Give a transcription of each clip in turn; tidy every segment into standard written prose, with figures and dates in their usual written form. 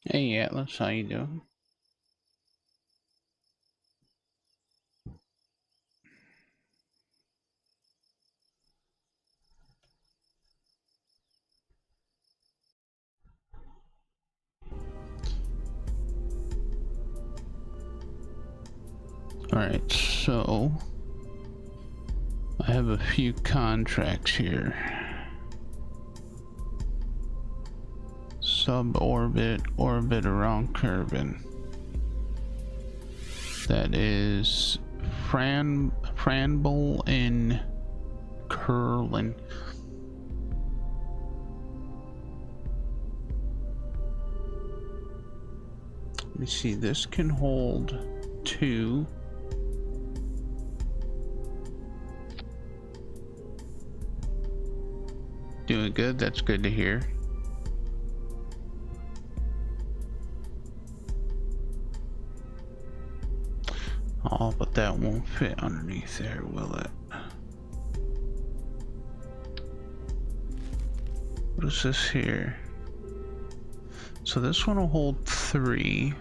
Hey Atlas, how you doing? Alright, so I have a few contracts here. Suborbit, orbit around Kerbal. That is Franbel and Curlin. Let me see, this can hold 2. Doing good, that's good to hear. Oh, but that won't fit underneath there, will it? What is this here? So this one will hold 3.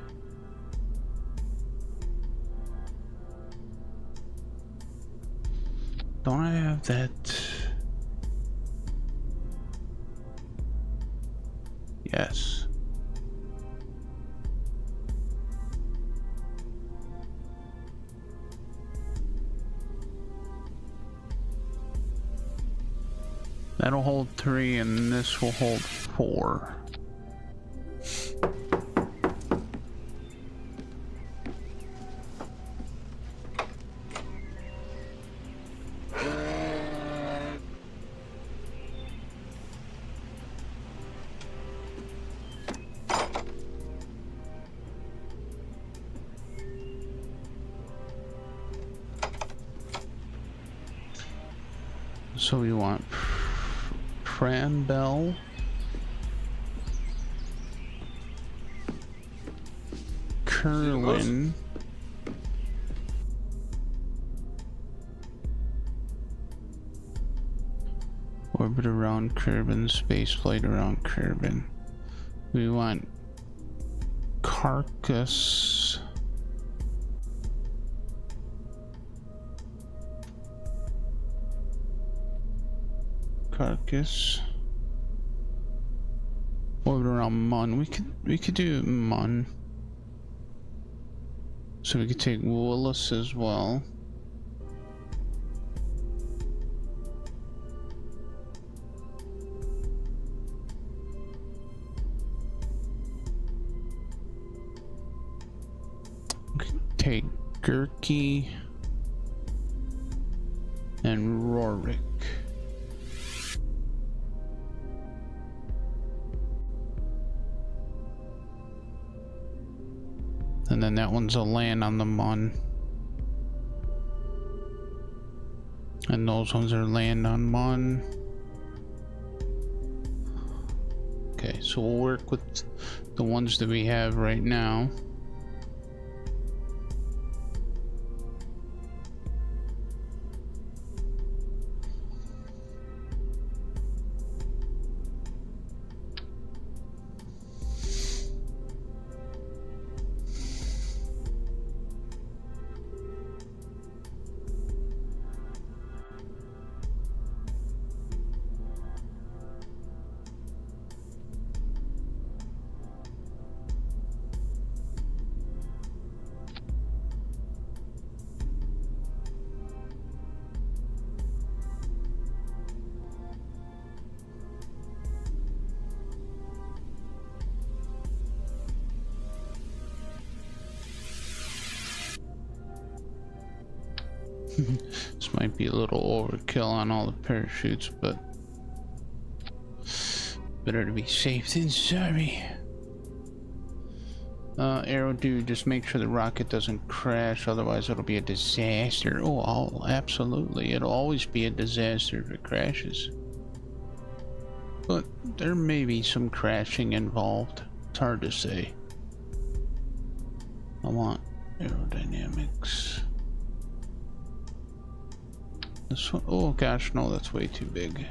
Don't I have that? Yes. That'll hold 3 and this will hold 4. So we want Franbel, Curlin, orbit around Kerbal, spaceflight around Kerbal. We want Carcass, orbit around Mun. We could do Mun. So we could take Willis as well. We could take Gurkey and Rorik. And then that one's a land on the Mun. And those ones are land on Mun. Okay, so we'll work with the ones that we have right now. This might be a little overkill on all the parachutes, but better to be safe than sorry. Arrow dude, just make sure the rocket doesn't crash, otherwise it'll be a disaster. Oh, absolutely. It'll always be a disaster if it crashes. But there may be some crashing involved. It's hard to say. I want aerodynamics. This one, oh gosh, no, that's way too big.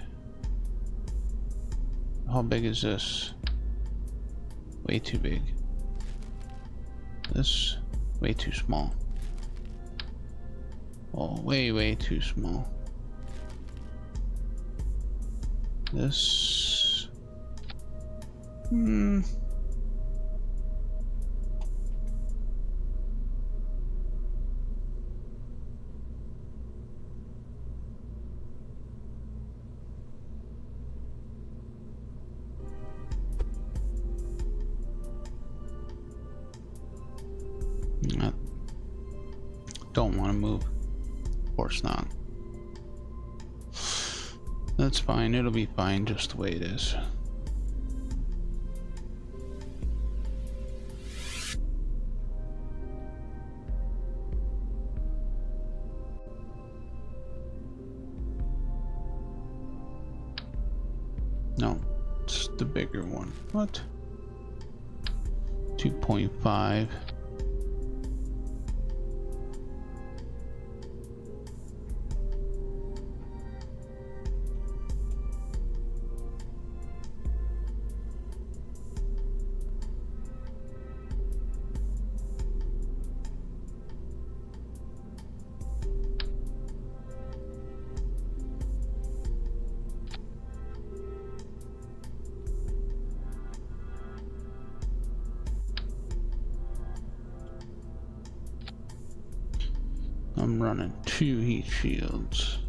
How big is this? Way too big. This way too small. Oh, way too small. This. Don't want to move. Of course not. That's fine. It'll be fine just the way it is. No, it's the bigger one. What? 2.5. I'm running 2 heat shields.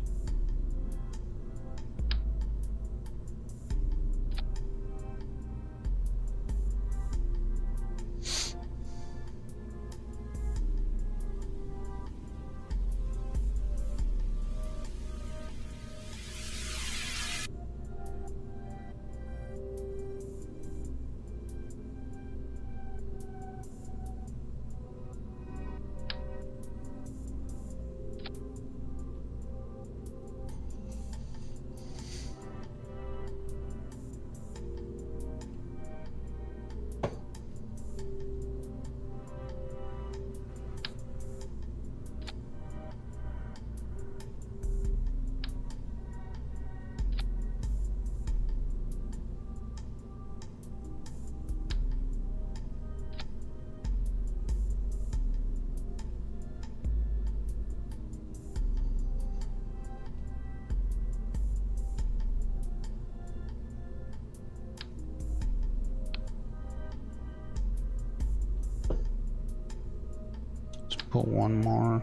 Put one more.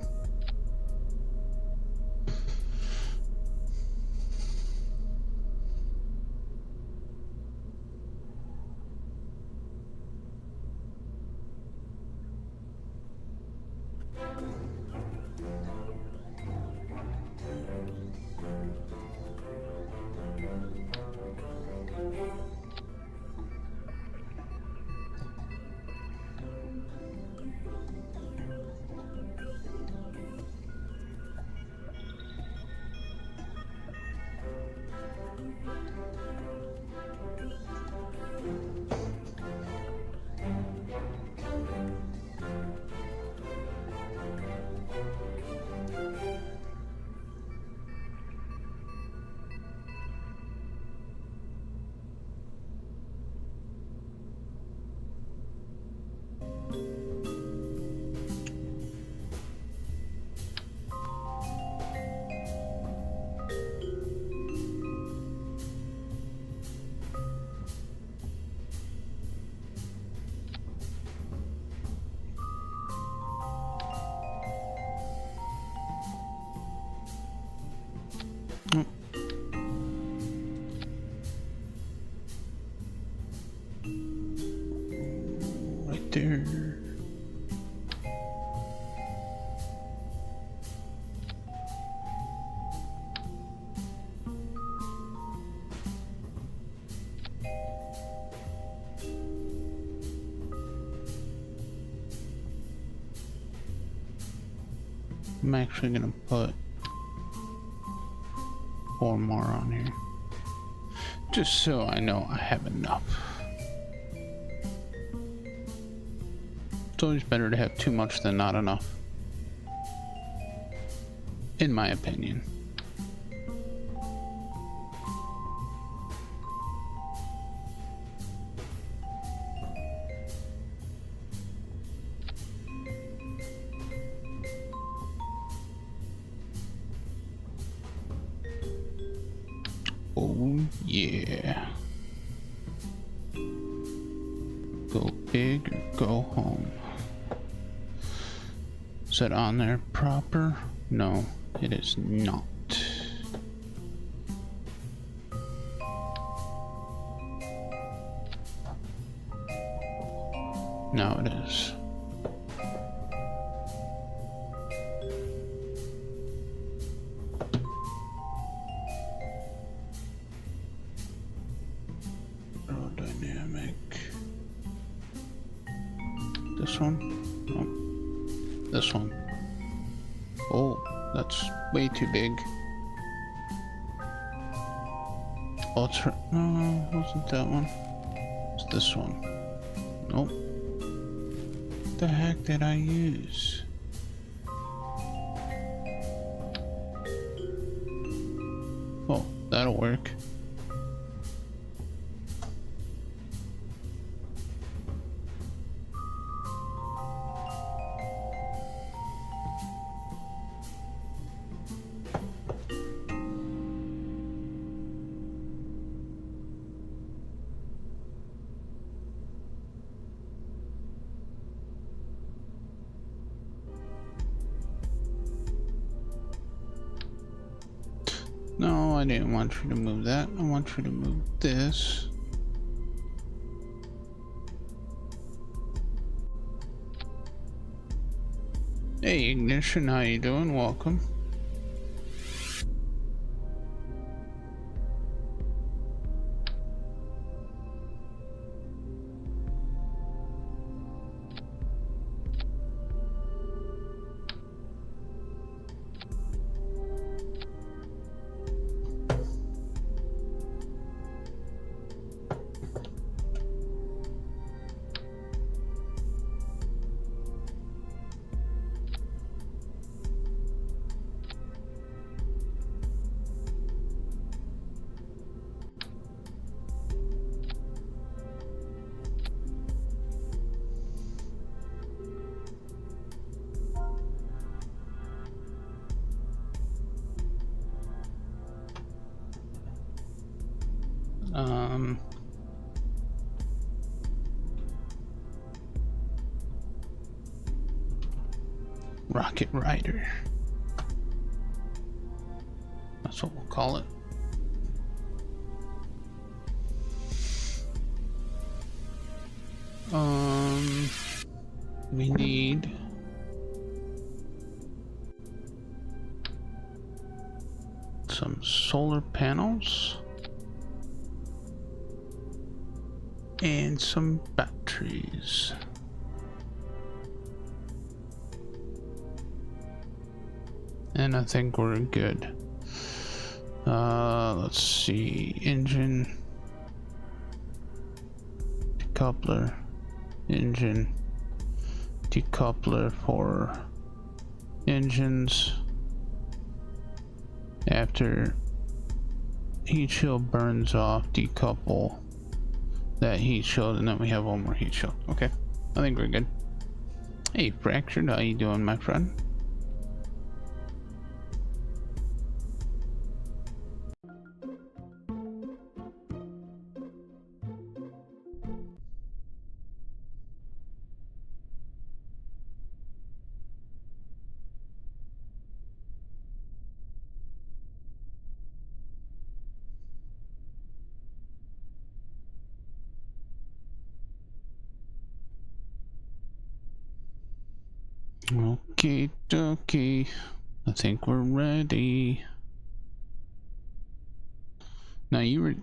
Right there. I'm actually gonna put 4 more on here, just so I know I have enough. It's always better to have too much than not enough, in my opinion. Yeah. Go big or go home. Is that on there proper? No, it is not. Now it is. Aerodynamic. This one? No. This one. Oh, that's way too big. Ultra. No, wasn't that one. It's this one. Nope. What the heck did I use? Oh, that'll work. No, I didn't want you to move that. I want you to move this. Hey, Ignition, how you doing? Welcome. Rocket Rider. That's what we'll call it. We need some solar panels and some batteries. And I think we're good. Let's see, engine, decoupler, engine, decoupler for engines. After heat shield burns off, decouple that heat shield, and then we have one more heat shield. Okay, I think we're good. Hey, Fractured, how you doing, my friend? Okay, dokie. I think we're ready. Now you were...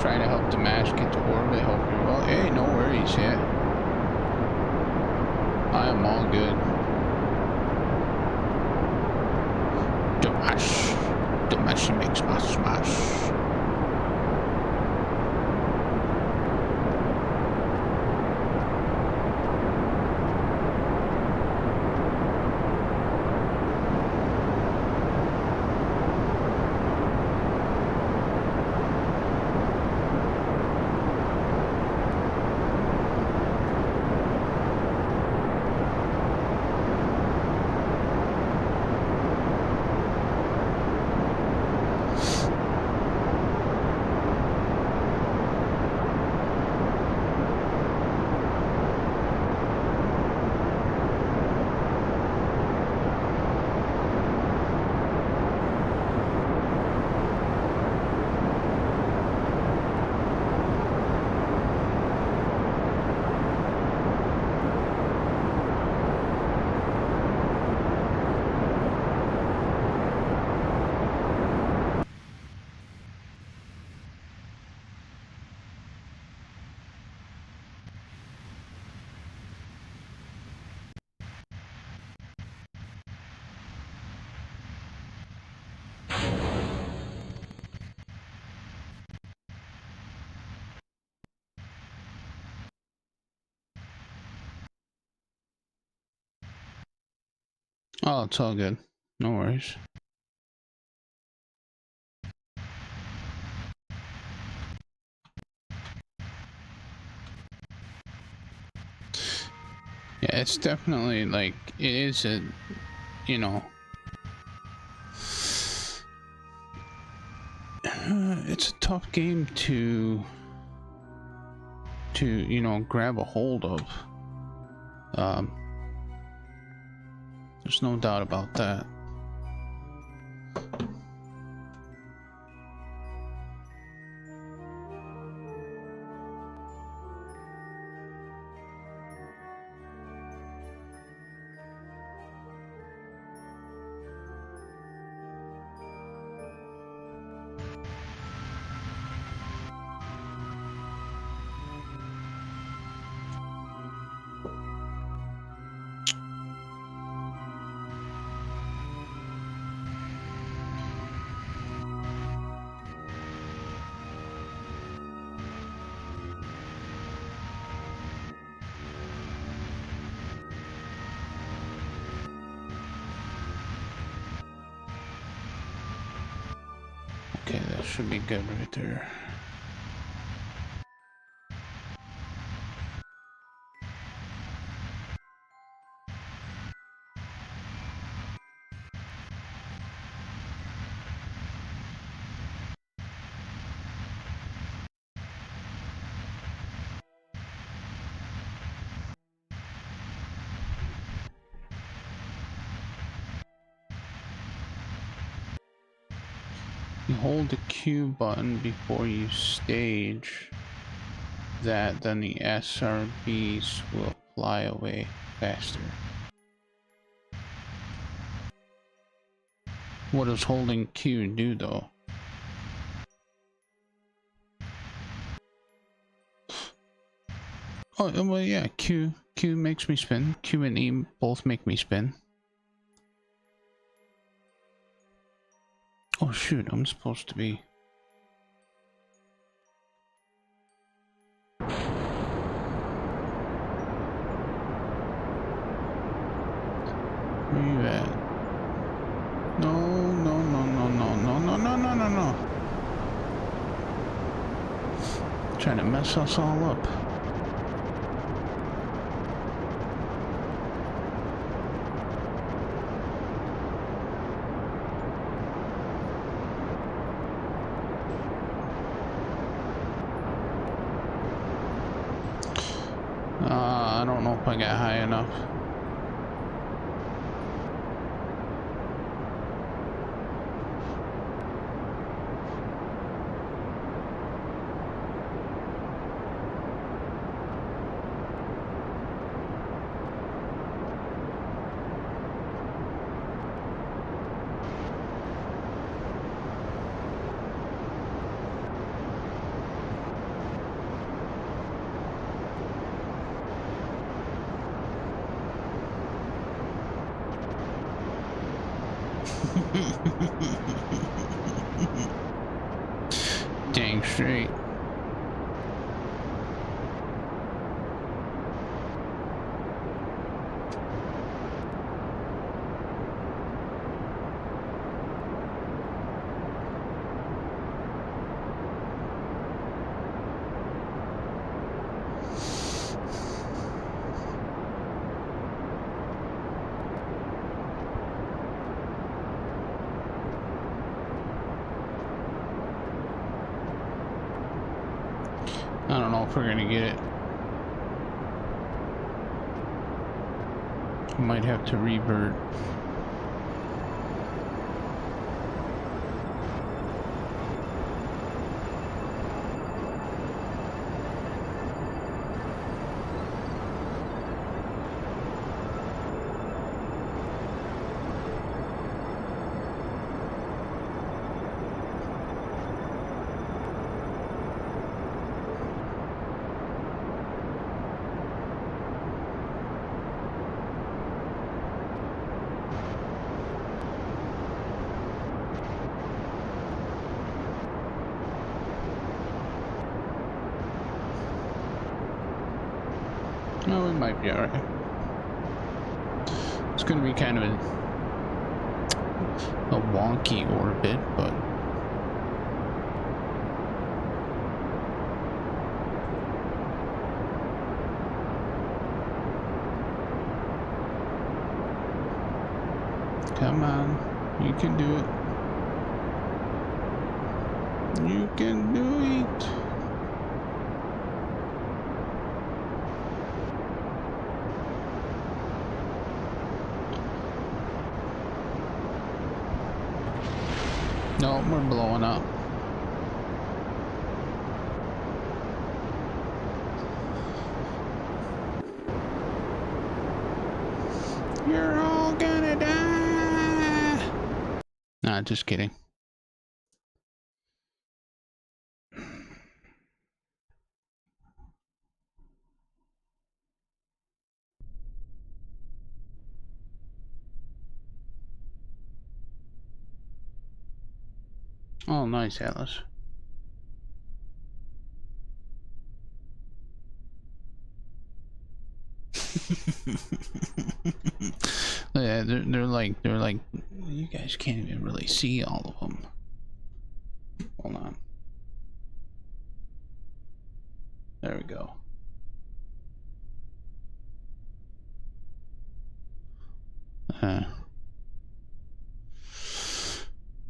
trying to help the MASH get to orbit. Hope you're well. Hey, no worries yet. I am all good. The mash makes my smash. Oh, it's all good. No worries. Yeah, it's definitely like it is a, you know, it's a tough game to you know, grab a hold of. There's no doubt about that. Okay, that should be good right there. You hold the Q button before you stage that, then the SRBs will fly away faster. What does holding Q do though? Oh, well, yeah, Q makes me spin. Q and E both make me spin. Oh shoot, I'm supposed to be... Where you at? No, no, no, no, no, no, no, no, no, no, no. Trying to mess us all up. I don't know if I got high enough. Dang straight. I don't know if we're gonna get it. Might have to revert. No, it might be alright. It's gonna be kind of a a wonky orbit, but come on, you can do it. You can do it. No, we're blowing up. You're all gonna die. Nah, just kidding. Oh, nice, Atlas. Yeah, they're like, you guys can't even really see all of them. Hold on. There we go.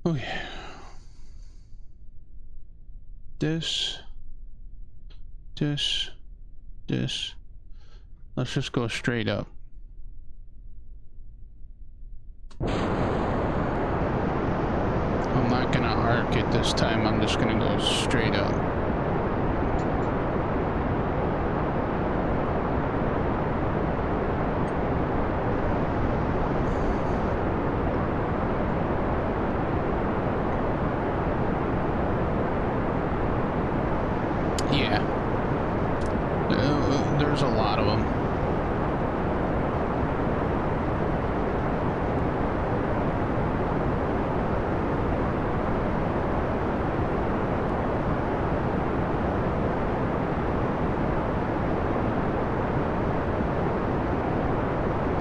Oh yeah. This. Let's just go straight up. I'm not gonna arc it this time. I'm just gonna go straight up. Yeah. There's a lot of them.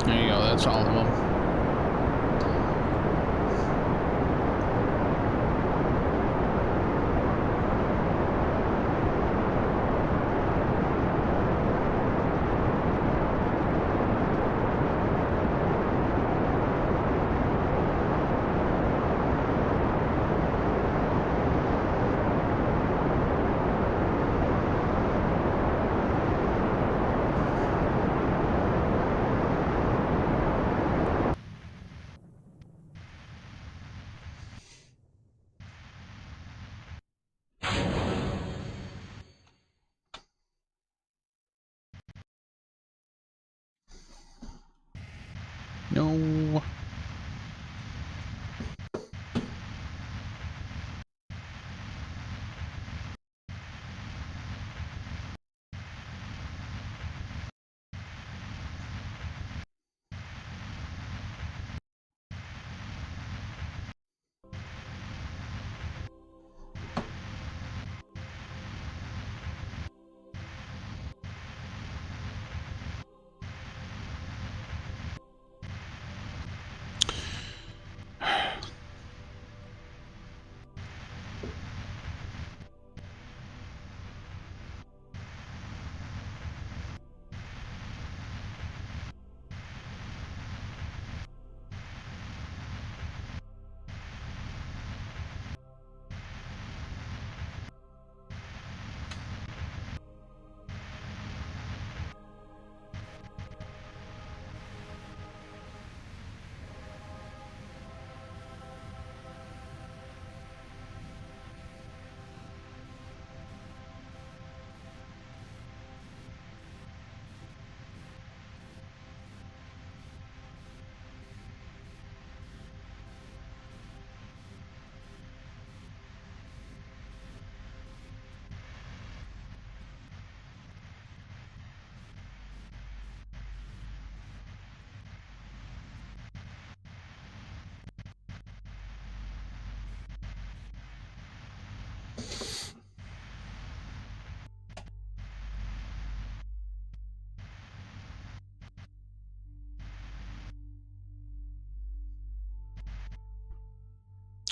There you go, that's all of them.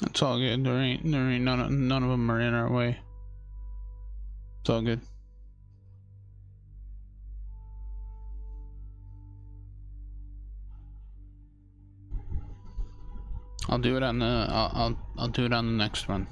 It's all good. There ain't none of them are in our way. It's all good. I'll do it on the I'll do it on the next one.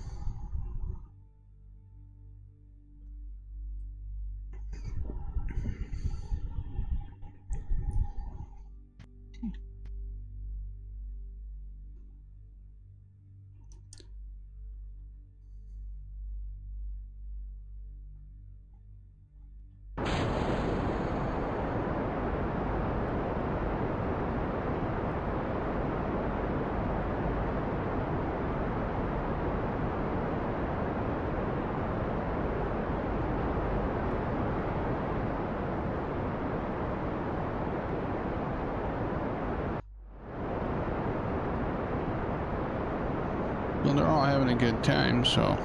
Well, they're all having a good time, so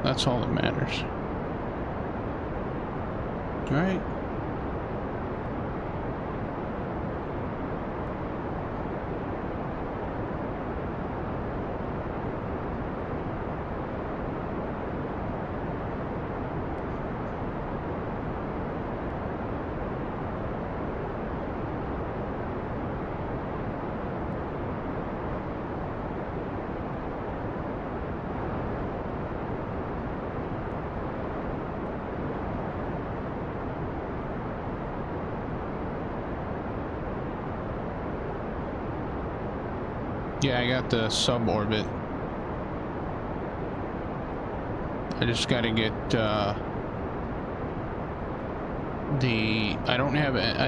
that's all that matters. All right. Yeah, I got the suborbit. I just got to get I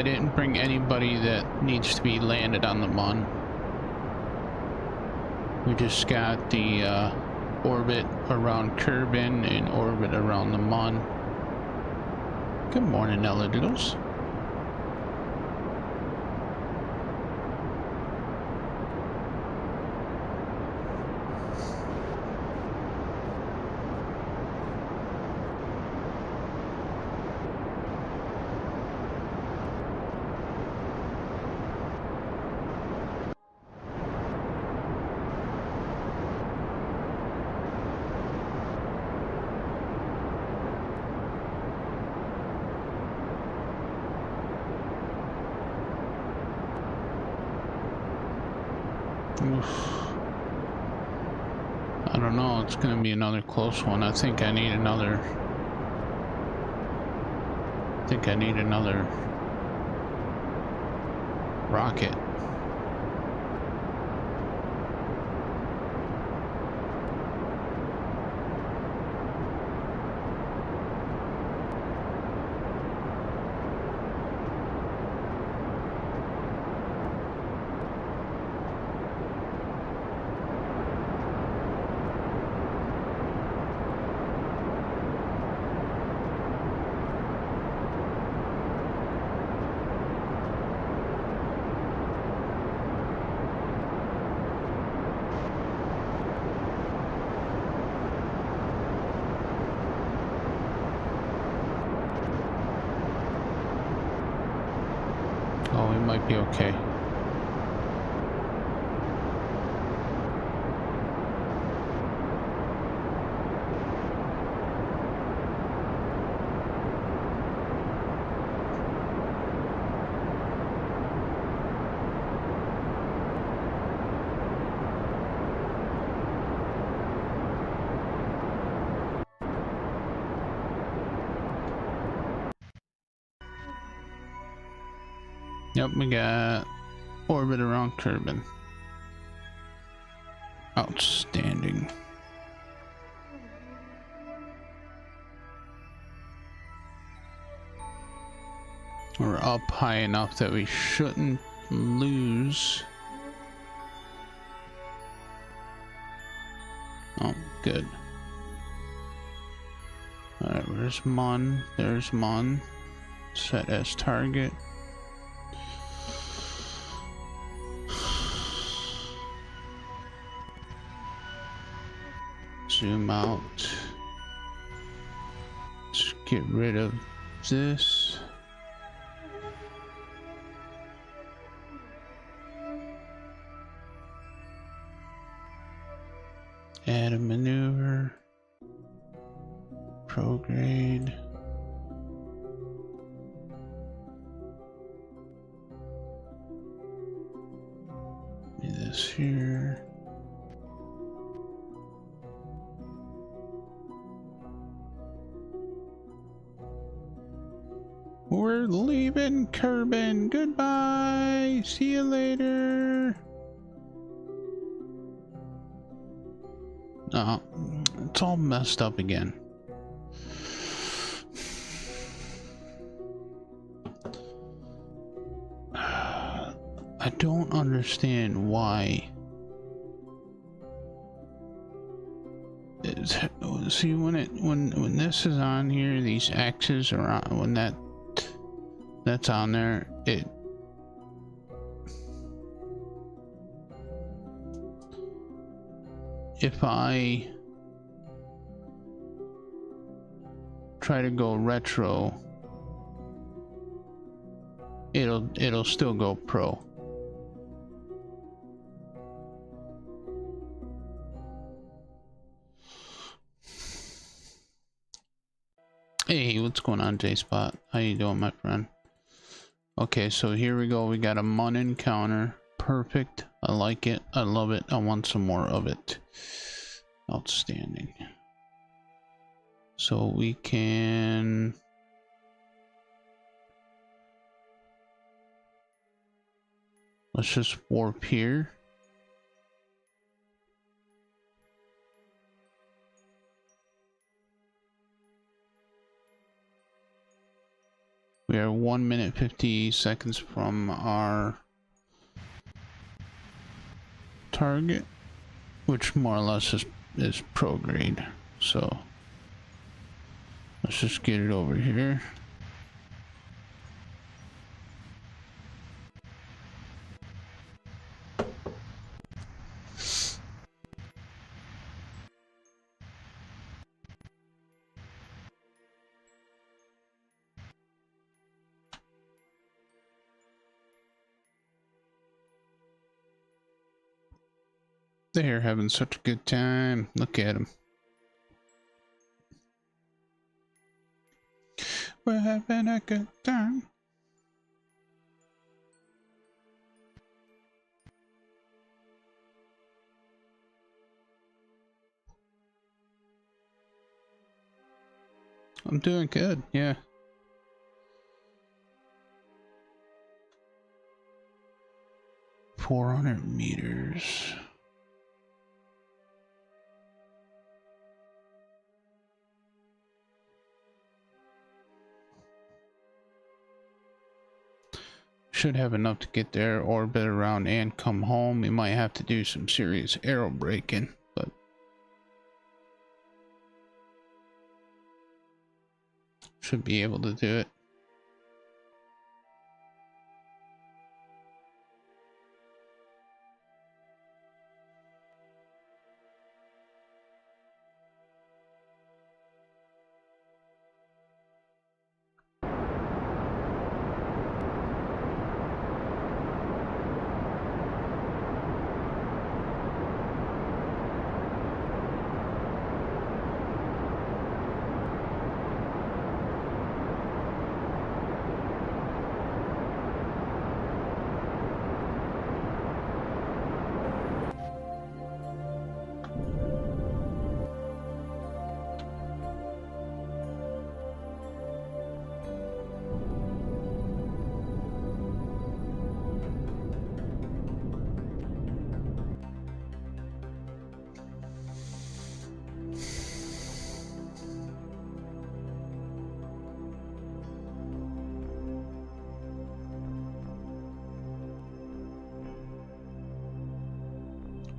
didn't bring anybody that needs to be landed on the Mun. We just got the orbit around Kerbin and orbit around the Mun. Good morning, Ella Doodles. Oof. I don't know, it's gonna be another close one. I think I need another rocket. Oh, we might be okay. Yep, we got orbit around Kerbin. Outstanding. We're up high enough that we shouldn't lose. Oh, good. Alright, where's Mun? There's Mun. Set as target. Zoom out. Let's get rid of this. Add a maneuver. Prograde. Do this here. We're leaving Kerbal. Goodbye. See you later. Oh, it's all messed up again. I don't understand why. See, when this is on here, these X's are on. When that's on there, if I try to go retro, it'll still go pro. Hey, what's going on, J-Spot? How you doing, my friend? Okay, so here we go. We got a Mun encounter. Perfect. I like it. I love it. I want some more of it. Outstanding. So we can... let's just warp here. We are 1 minute 50 seconds from our target, which more or less is prograde. So let's just get it over here. They're having such a good time. Look at them. We're having a good time. I'm doing good, yeah. $400 meters. Should have enough to get there, orbit around, and come home. We might have to do some serious aero braking, but should be able to do it.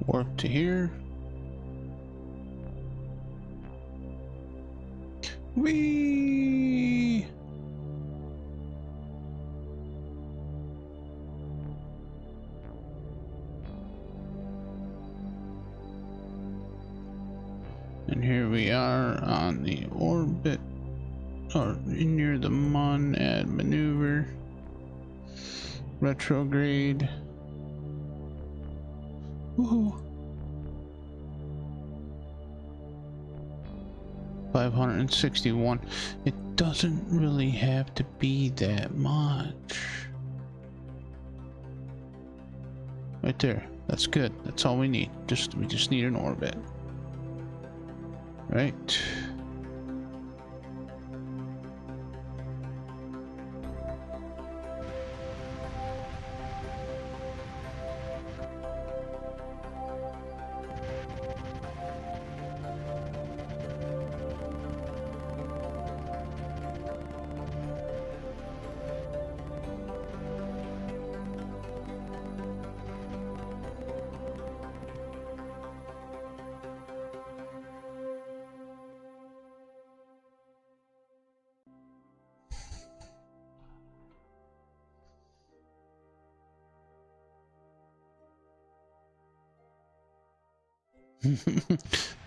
Warp to here. Whee! And here we are on the orbit, or near the Mun. Add maneuver. Retrograde. Woohoo! 561. It doesn't really have to be that much. Right there. That's good. That's all we need. We just need an orbit. Right.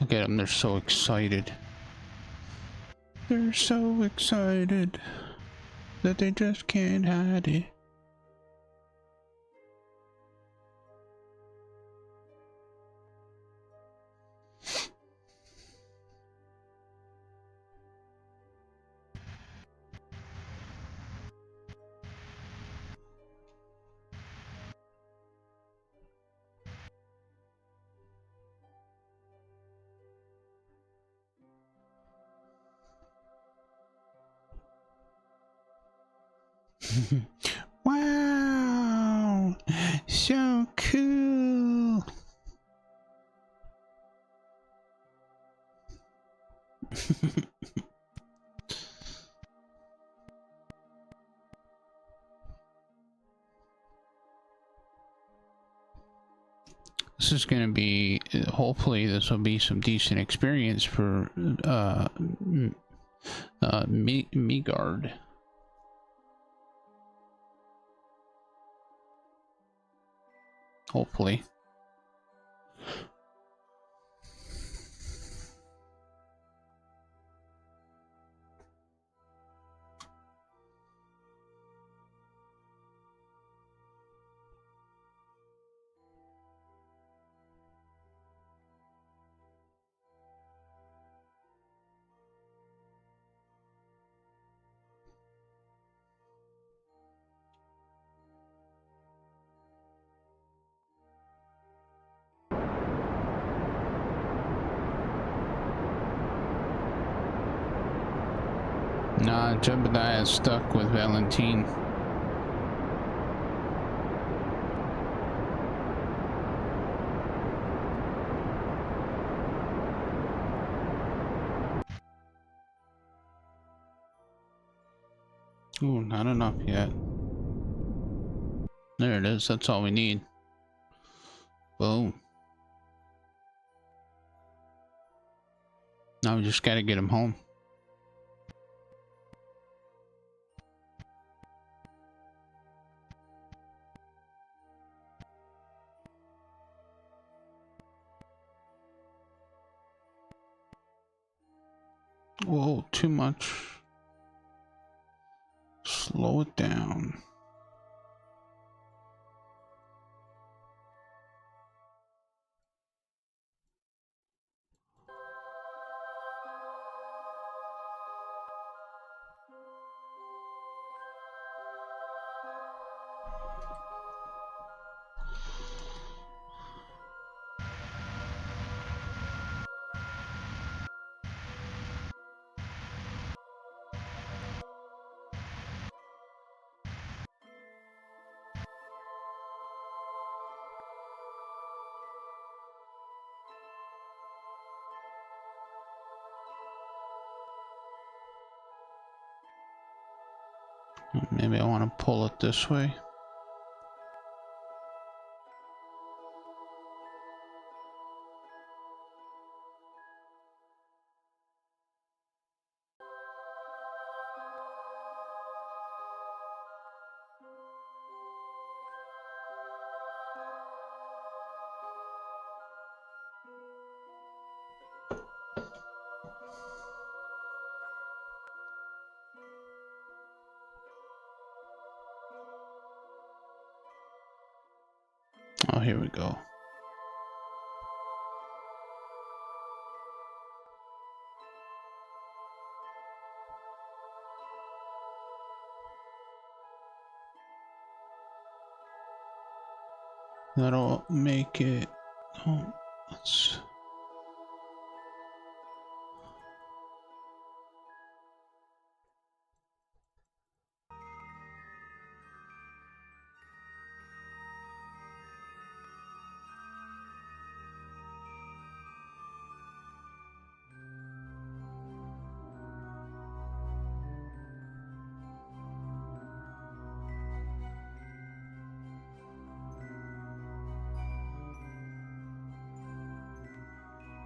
Look at them, they're so excited. They're so excited that they just can't hide it. Wow, so cool. This is going to be, hopefully this will be some decent experience for me guard. Hopefully. Nah, Jebediah is stuck with Valentine. Ooh, not enough yet. There it is, that's all we need. Boom. Now we just gotta get him home. Whoa, too much. Slow it down. Maybe I want to pull it this way. Oh, here we go. That'll make it. Oh, let's.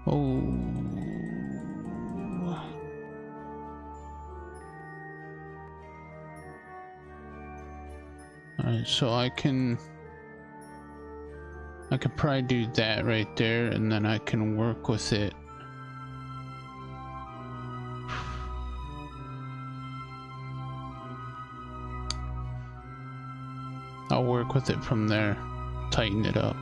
Oh. Alright, so I can probably do that right there, and then I can work with it. I'll work with it from there, tighten it up.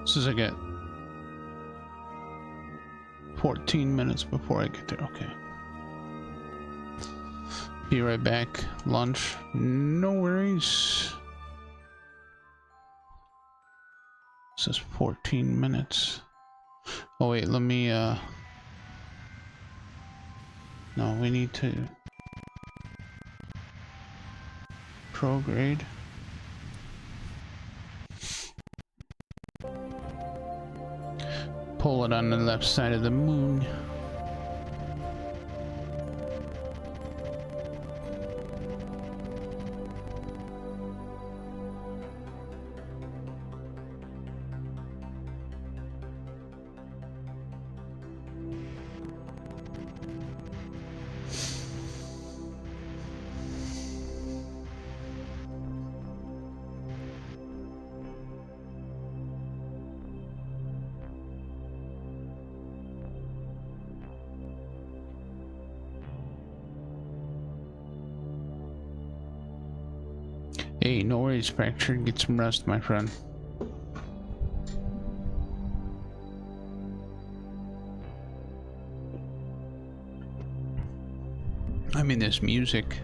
This is I get 14 minutes before I get there. Okay. Be right back. Lunch. No worries. This is 14 minutes. Oh wait, let me no, we need to prograde. Pull it on the left side of the moon. Hey, no worries, Fracture. Get some rest, my friend. I mean, this music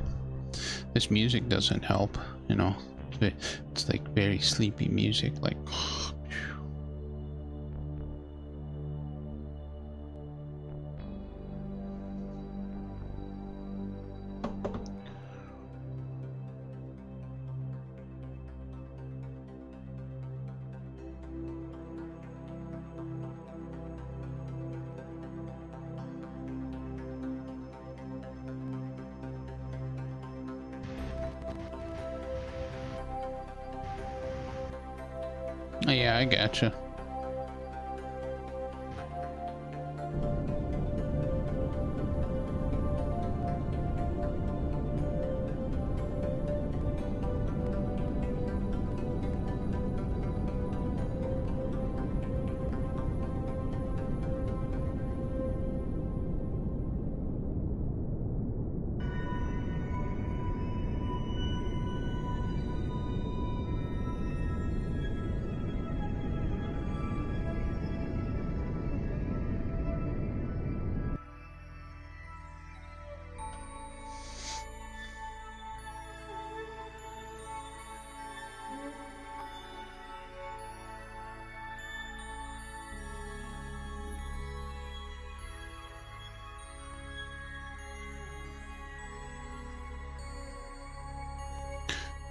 doesn't help, you know. It's like very sleepy music, like. Yeah, I gotcha.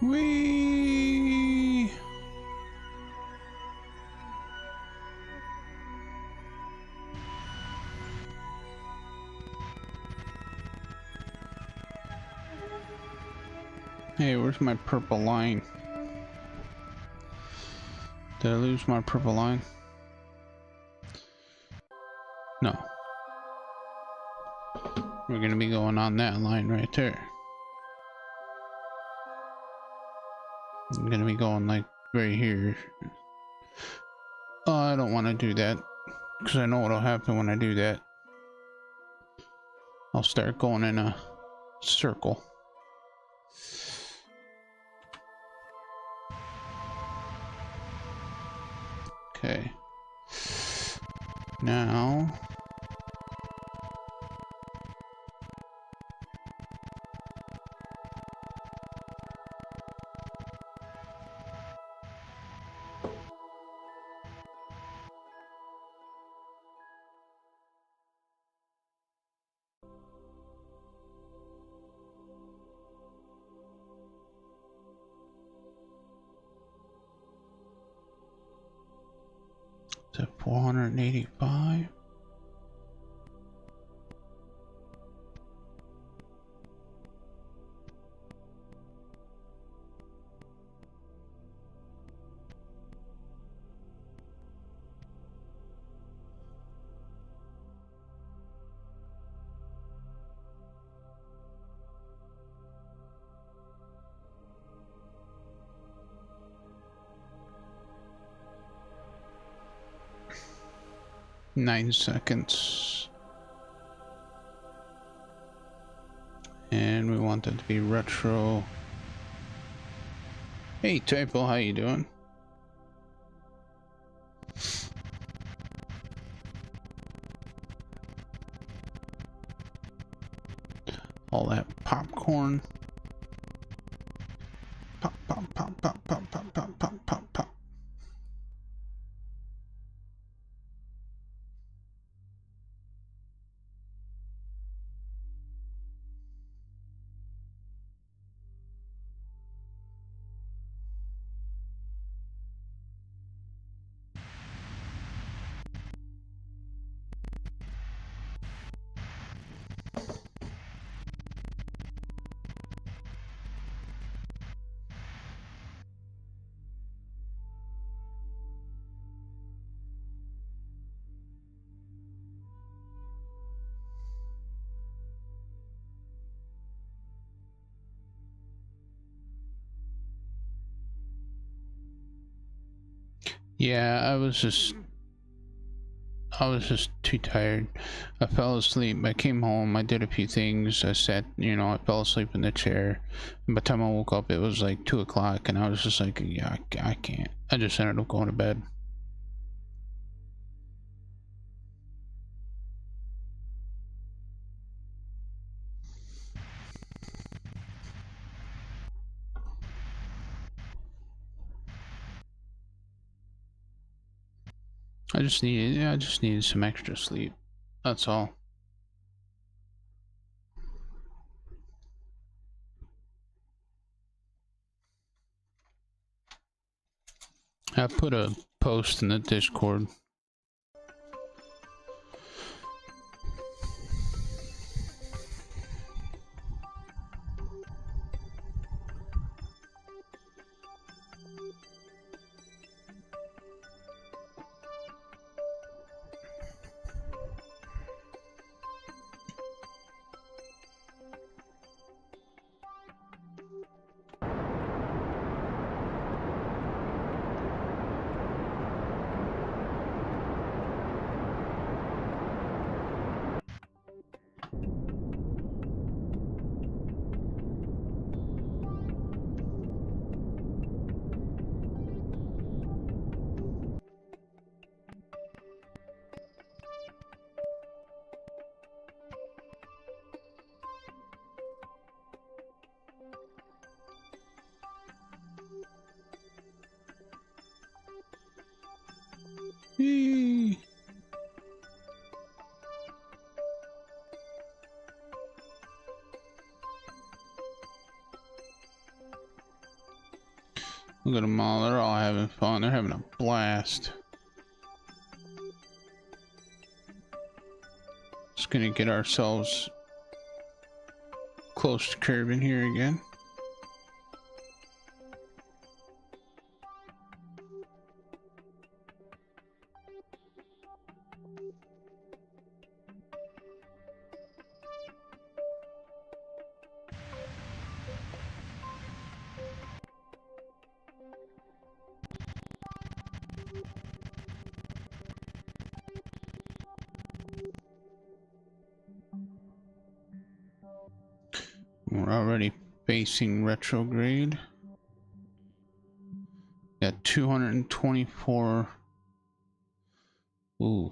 Whee! Hey, where's my purple line? Did I lose my purple line? No. We're gonna be going on that line right there. I'm gonna be going like right here. Oh, I don't want to do that because I know what'll happen when I do that. I'll start going in a circle. Okay. Now Is that 485? Nine seconds. And we want that to be retro. Hey Typo, how you doing? All that popcorn. Pop, pop, pop, pop, pop, pop, pop, pop, pop, pop. Yeah, I was just too tired. I fell asleep. I came home, I did a few things. I sat, you know, I fell asleep in the chair. And by the time I woke up, it was like 2 o'clock, and I was just like, yeah, I can't. I just ended up going to bed. I just needed some extra sleep. That's all. I put a post in the Discord. Eee. Look at them all, they're all having fun, they're having a blast. Just gonna get ourselves close to Kerbal here again. We're already facing retrograde. Got 224. Ooh.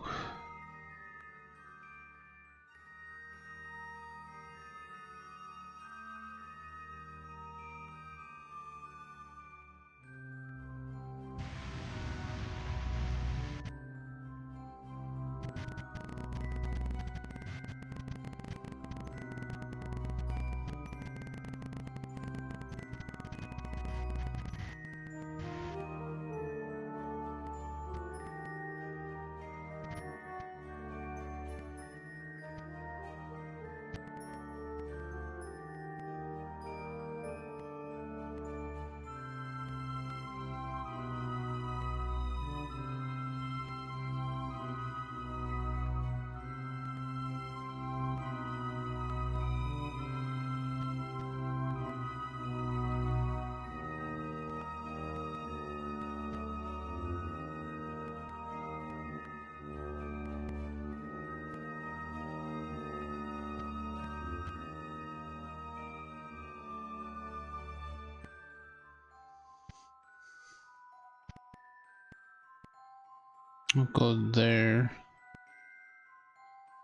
We'll go there.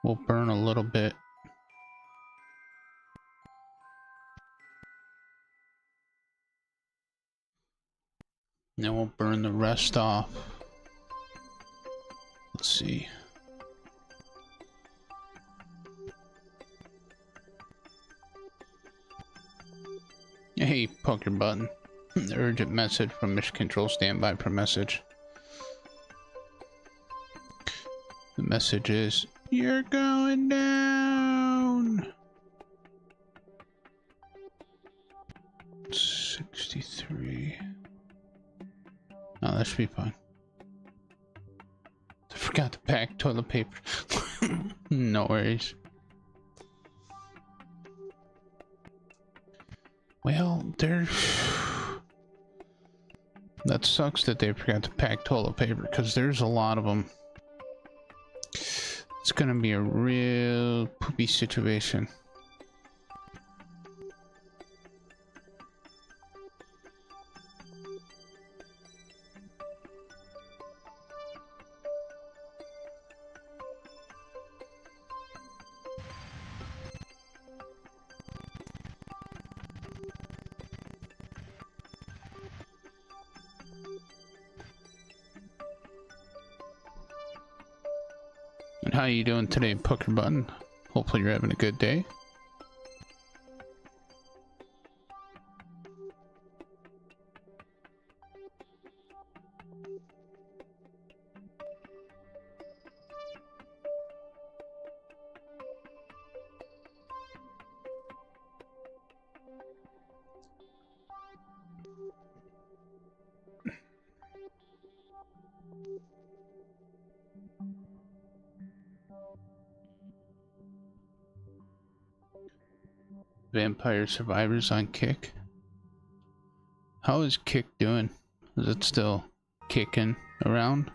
We'll burn a little bit. Then we'll burn the rest off. Let's see. Hey, poke your button. Urgent message from Mission Control. Stand by for message. The message is, you're going down. 63. Oh, that should be fine. I forgot to pack toilet paper. No worries. Well, that sucks that they forgot to pack toilet paper, because there's a lot of them. It's gonna be a real poopy situation. And how you doing today, Poker Button? Hopefully you're having a good day. Vampire Survivors on Kick. How is Kick doing? Is it still kicking around?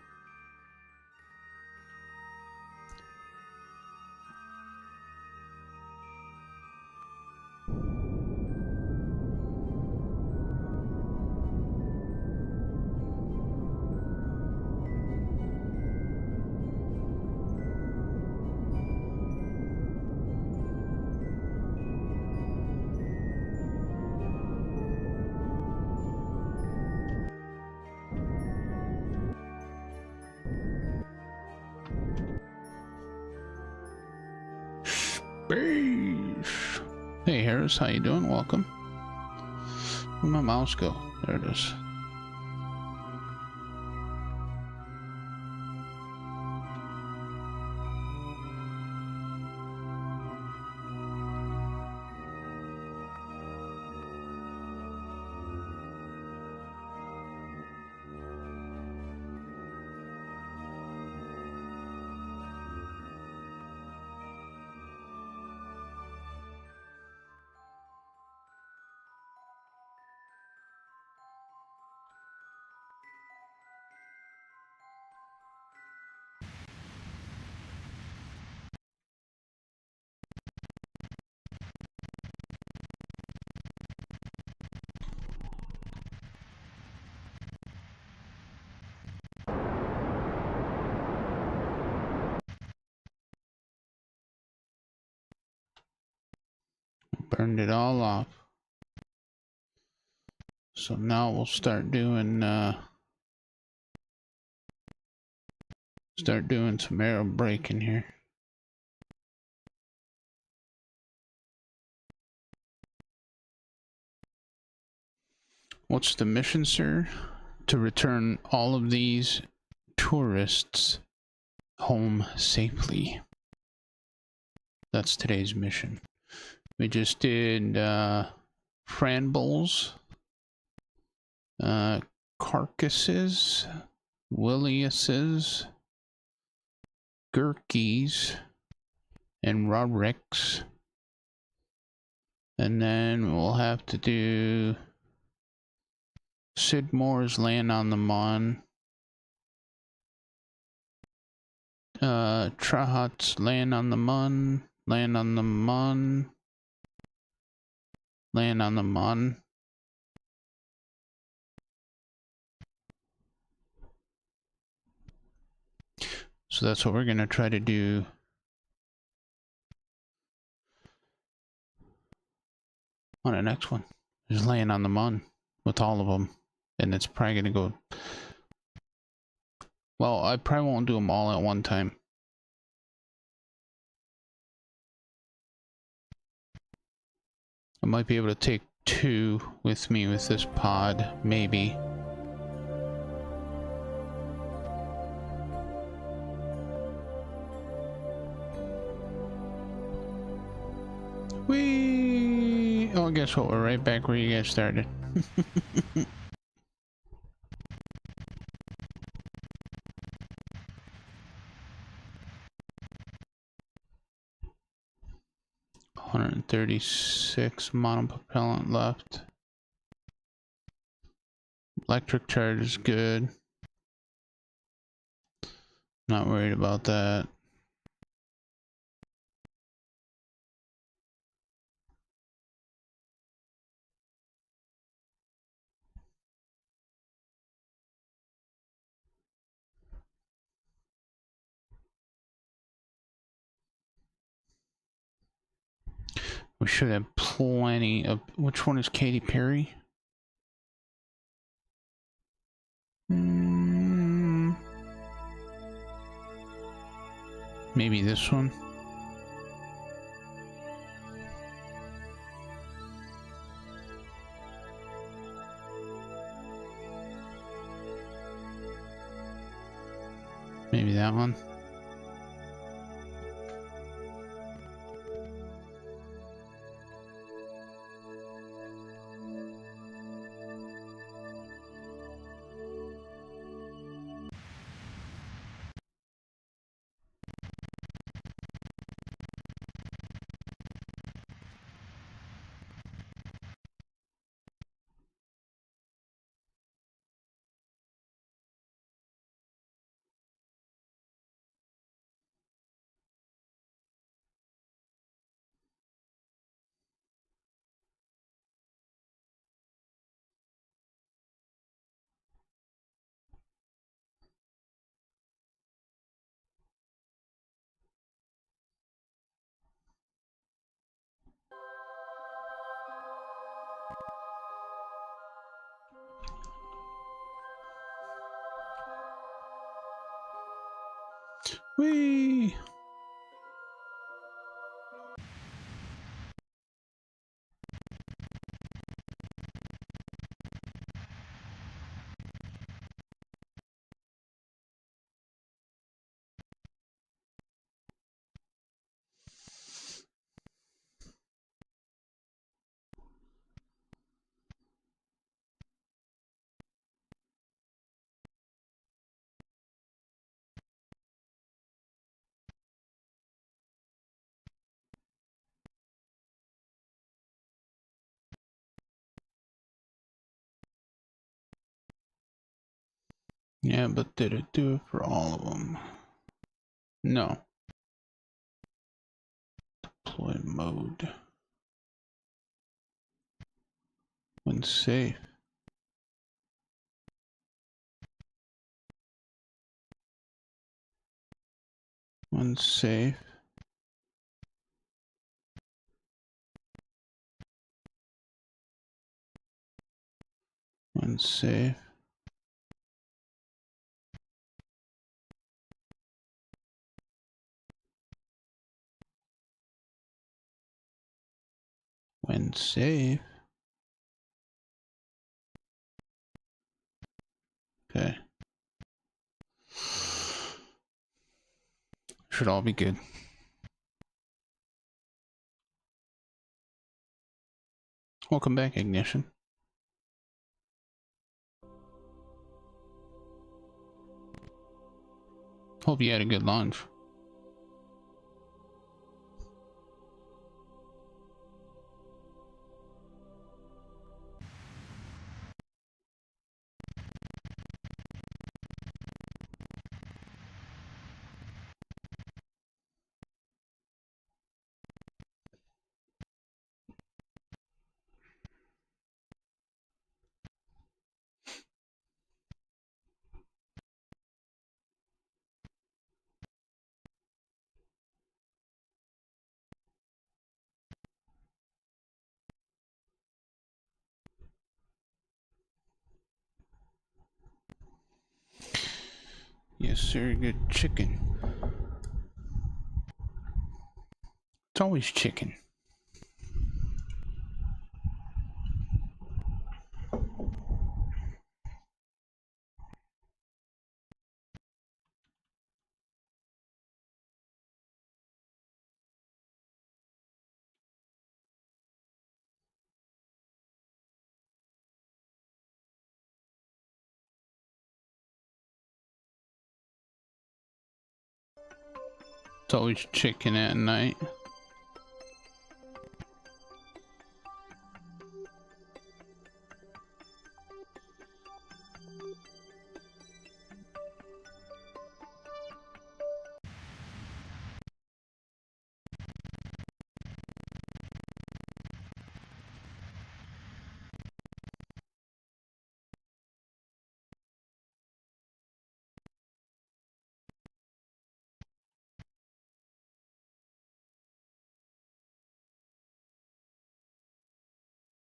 Hey Harris, how you doing? Welcome. Where'd my mouse go? There it is. Burned it all off. So now we'll start doing some arrow breaking here. What's the mission, sir? To return all of these tourists home safely. That's today's mission. We just did Franbulls, Carcasses, Williuses, Gurkies, and Rodricks. And then we'll have to do Sidmore's Land on the Mon, Trahat's Land on the Mon, Land on the Mon, Land on the Mon. So that's what we're gonna try to do on the next one. Just laying on the mun with all of them. And it's probably gonna go... Well, I probably won't do them all at one time. I might be able to take 2 with me with this pod, maybe. Whee! Oh, guess what? We're right back where you guys started. $136 monopropellant left. Electric charge is good. Not worried about that. We should have plenty of... Which one is Katy Perry? Maybe this one? Maybe that one? Whee! Yeah, but did it do it for all of them? No. Deploy mode. When safe. When safe. When safe. When safe. Okay. Should all be good. Welcome back, Ignition. Hope you had a good lunch. a surrogate chicken. It's always chicken. It's always chicken at night.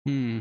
Hmm.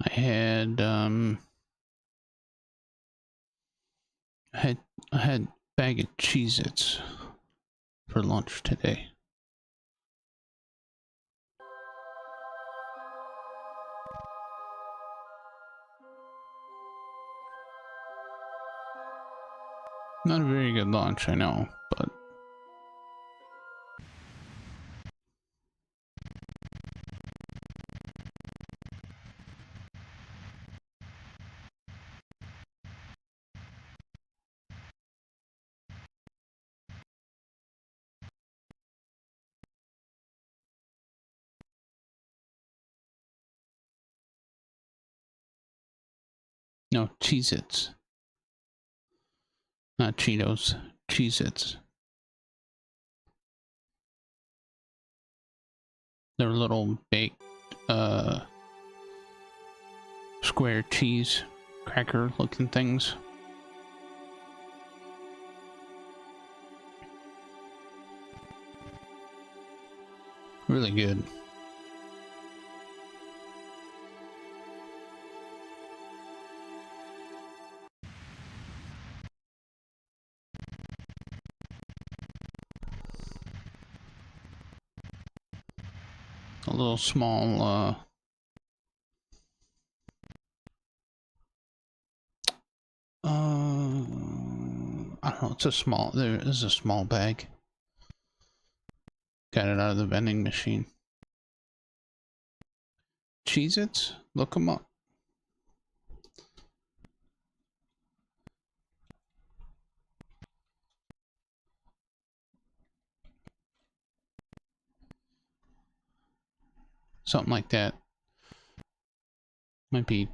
I had I had a bag of Cheez-Its for lunch today. Not a very good lunch, I know, but no, Cheez-Its. Not Cheetos, Cheez-Its. They're little baked, square cheese cracker looking things. Really good. A little small, I don't know, it's a small, there is a small bag. Got it out of the vending machine. Cheez-Its? Look them up. Something like that. Might be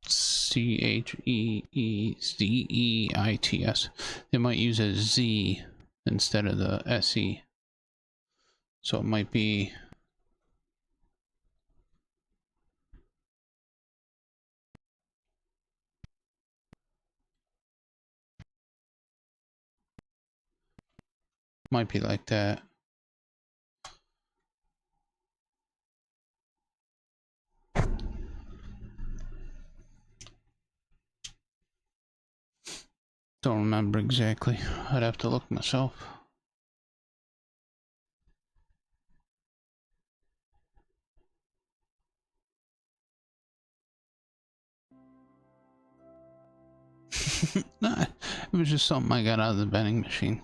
Cheezeit. They might use a Z instead of the SE. So it might be like that. Don't remember exactly. I'd have to look myself. Nah, it was just something I got out of the vending machine.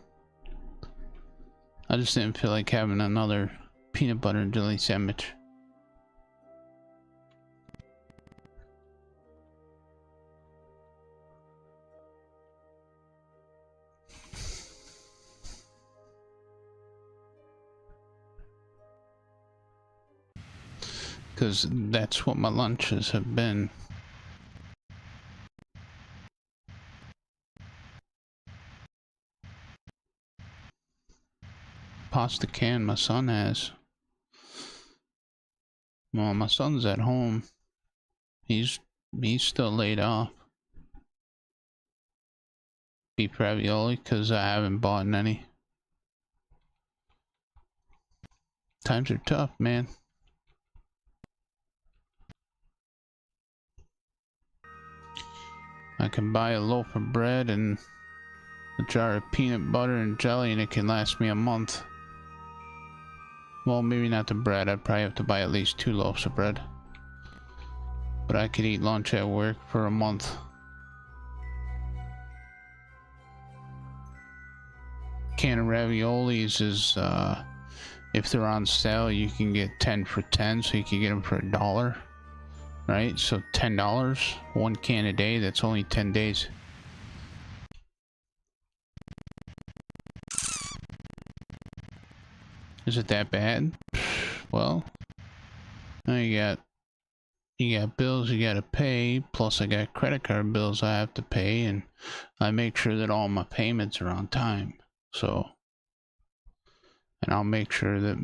I just didn't feel like having another peanut butter and jelly sandwich. Because that's what my lunches have been. Pasta can my son has. Well, my son's at home. He's still laid off. Beef ravioli, because I haven't bought any. Times are tough, man. I can buy a loaf of bread and a jar of peanut butter and jelly and it can last me a month. Well, maybe not the bread. I'd probably have to buy at least 2 loaves of bread. But I could eat lunch at work for a month. Can of raviolis is, if they're on sale, you can get 10 for 10, so you can get them for $1. Right? So $10, 1 can a day, that's only 10 days. Is it that bad? Well, now you got bills you gotta pay, plus I got credit card bills I have to pay, and I make sure that all my payments are on time. So, and I'll make sure that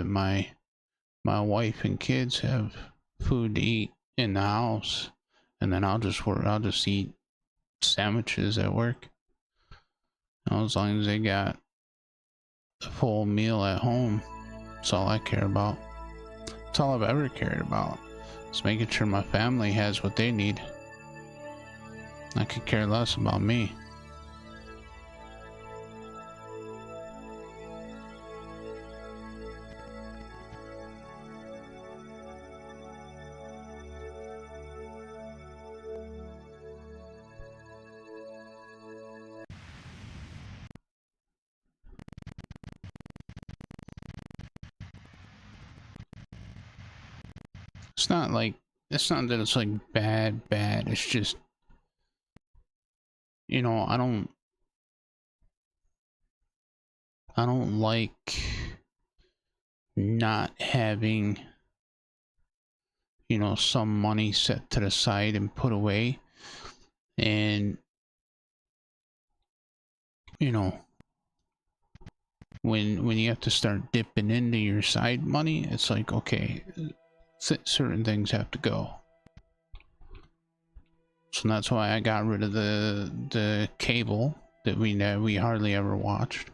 my wife and kids have food to eat in the house, and then I'll just eat sandwiches at work. As long as they got a full meal at home, that's all I care about. That's all I've ever cared about. It's making sure my family has what they need. I could care less about me. It's not that it's like bad. It's just, you know, I don't like not having, you know, some money set to the side and put away. And, you know, when you have to start dipping into your side money, it's like, okay, certain things have to go. So that's why I got rid of the cable that we hardly ever watched.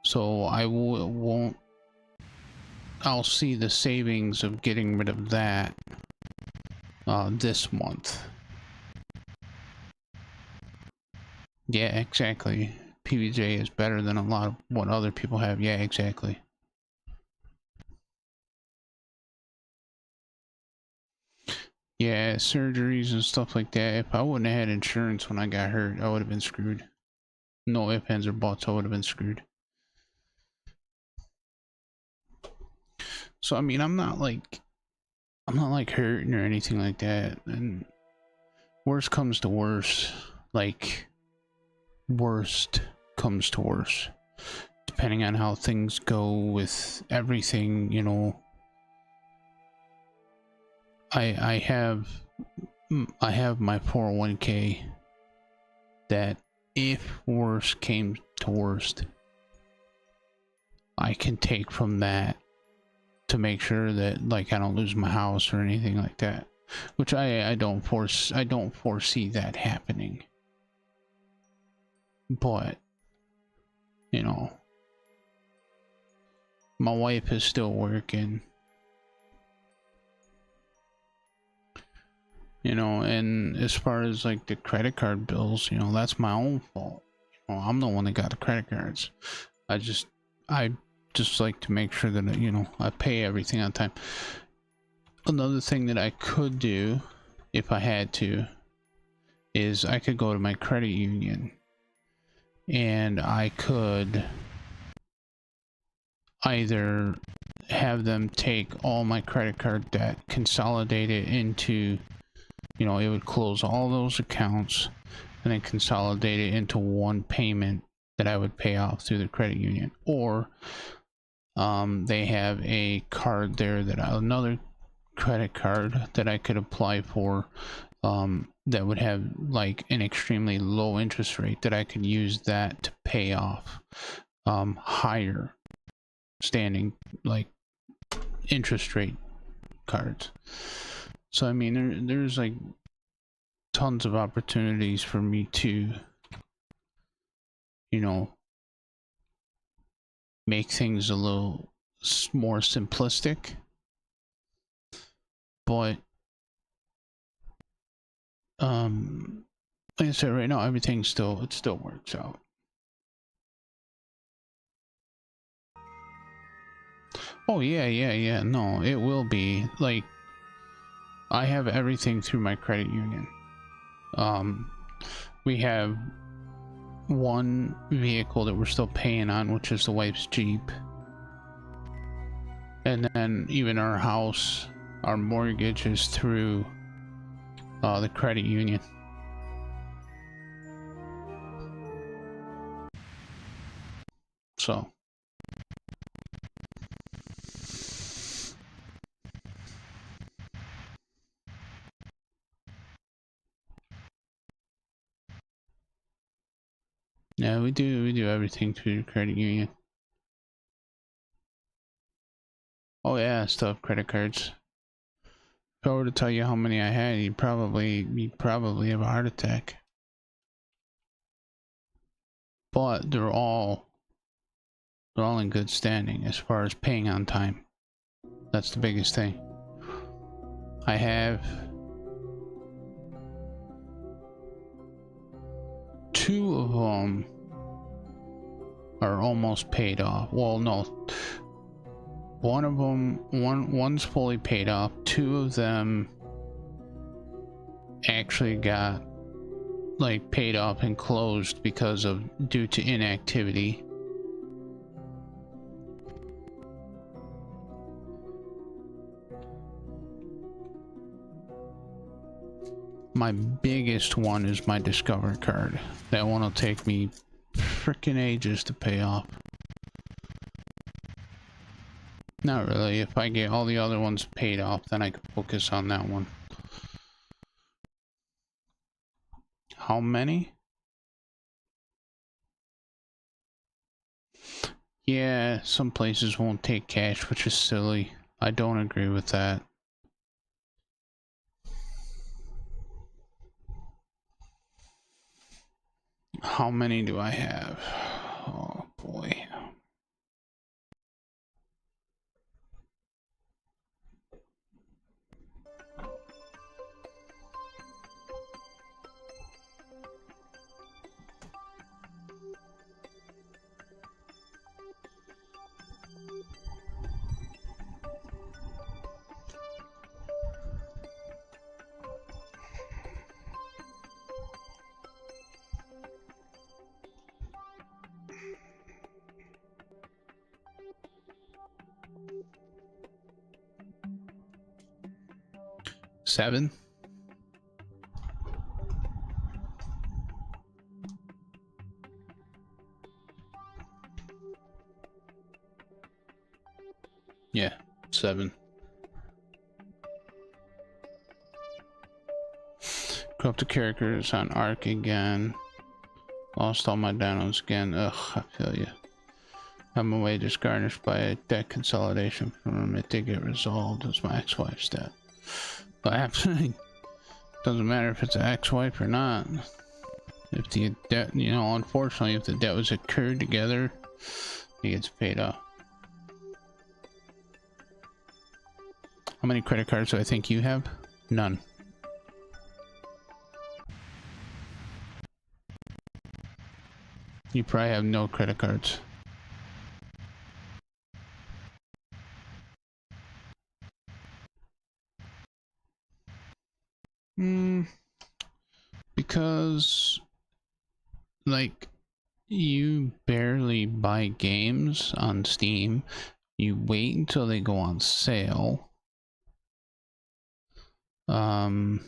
So I'll see the savings of getting rid of that this month. Yeah, exactly. PBJ is better than a lot of what other people have. Yeah, exactly. Yeah, surgeries and stuff like that. If I wouldn't have had insurance when I got hurt, I would have been screwed. No ifs, ands, or buts, I would have been screwed. So I mean, I'm not like hurting or anything like that. And worst comes to worst, like worst comes to worst, depending on how things go with everything, you know. I have my 401k that if worst came to worst, I can take from that to make sure that like I don't lose my house or anything like that, which I don't foresee that happening. But you know, my wife is still working. You know, and as far as like the credit card bills, you know, that's my own fault. You know, I'm the one that got the credit cards. I just like to make sure that, you know, I pay everything on time. Another thing that I could do, if I had to, is I could go to my credit union and I could either have them take all my credit card debt, consolidate it into, you know, it would close all those accounts and then consolidate it into one payment that I would pay off through the credit union. Or they have a card there that another credit card that I could apply for, that would have like an extremely low interest rate that I could use that to pay off higher standing like interest rate cards. So I mean there's like tons of opportunities for me to, you know, make things a little more simplistic, but like I said, right now everything still works out. Oh yeah, no, it will be like I have everything through my credit union. We have one vehicle that we're still paying on, which is the wife's Jeep. And then even our house, our mortgage is through the credit union. So yeah, we do everything through the credit union. Oh yeah, still have credit cards. If I were to tell you how many I had, you'd probably have a heart attack. But they're all in good standing as far as paying on time. That's the biggest thing. I have 2 of them are almost paid off. Well, no, one of them, one's fully paid off. 2 of them actually got like paid off and closed because of due to inactivity. My biggest one is my Discover card. That one will take me freaking ages to pay off. Not really. If I get all the other ones paid off, then I can focus on that one. How many? Yeah, some places won't take cash, which is silly. I don't agree with that. How many do I have? Oh boy. Seven? Yeah, 7. Go up to characters on Arc again. Lost all my downloads again. Ugh, I feel you. I'm away just garnished by a debt consolidation from it did get resolved as my ex-wife's debt. But absolutely doesn't matter if it's an ex-wife or not. If the debt, you know, unfortunately, if the debt was incurred together, it gets paid off. How many credit cards do I think you have? None. You probably have no credit cards. Because, like, you barely buy games on Steam. You wait until they go on sale. And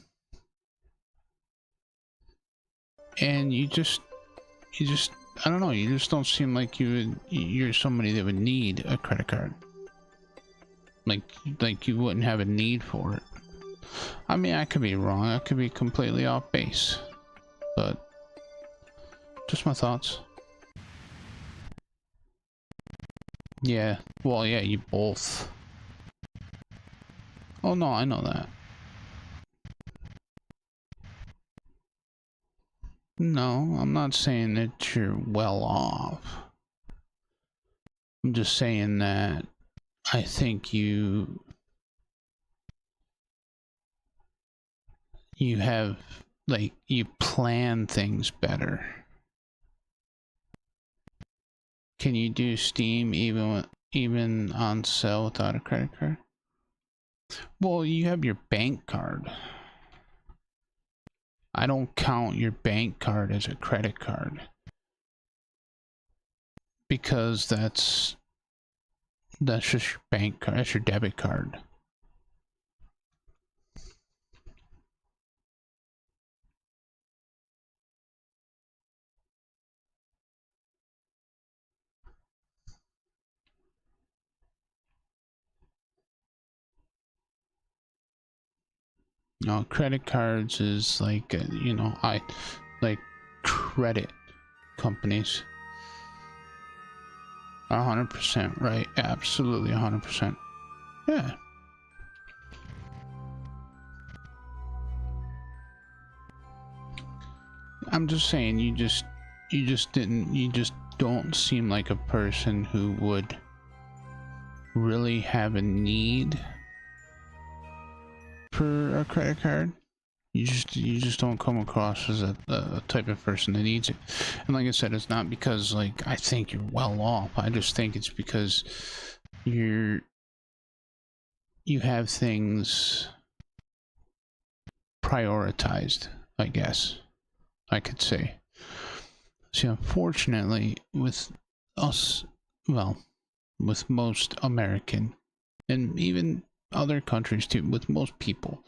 you just, I don't know, you just don't seem like you're somebody that would need a credit card. Like you wouldn't have a need for it. I mean, I could be wrong. I could be completely off base. But just my thoughts. Yeah. Well, yeah, you both. Oh, no, I know that. No, I'm not saying that you're well off. I'm just saying that I think you have, like, you plan things better. Can you do Steam even on sale without a credit card? Well, you have your bank card. I don't count your bank card as a credit card. Because that's just your bank card, that's your debit card. No, credit cards is like, you know, like credit companies. 100% right. Absolutely 100%. Yeah. I'm just saying, you just don't seem like a person who would really have a need for a credit card. You just don't come across as a type of person that needs it. And like I said, it's not because like I think you're well off. I just think it's because you have things prioritized, I guess I could say. See, unfortunately, with us, well, with most American and even other countries too, with most people,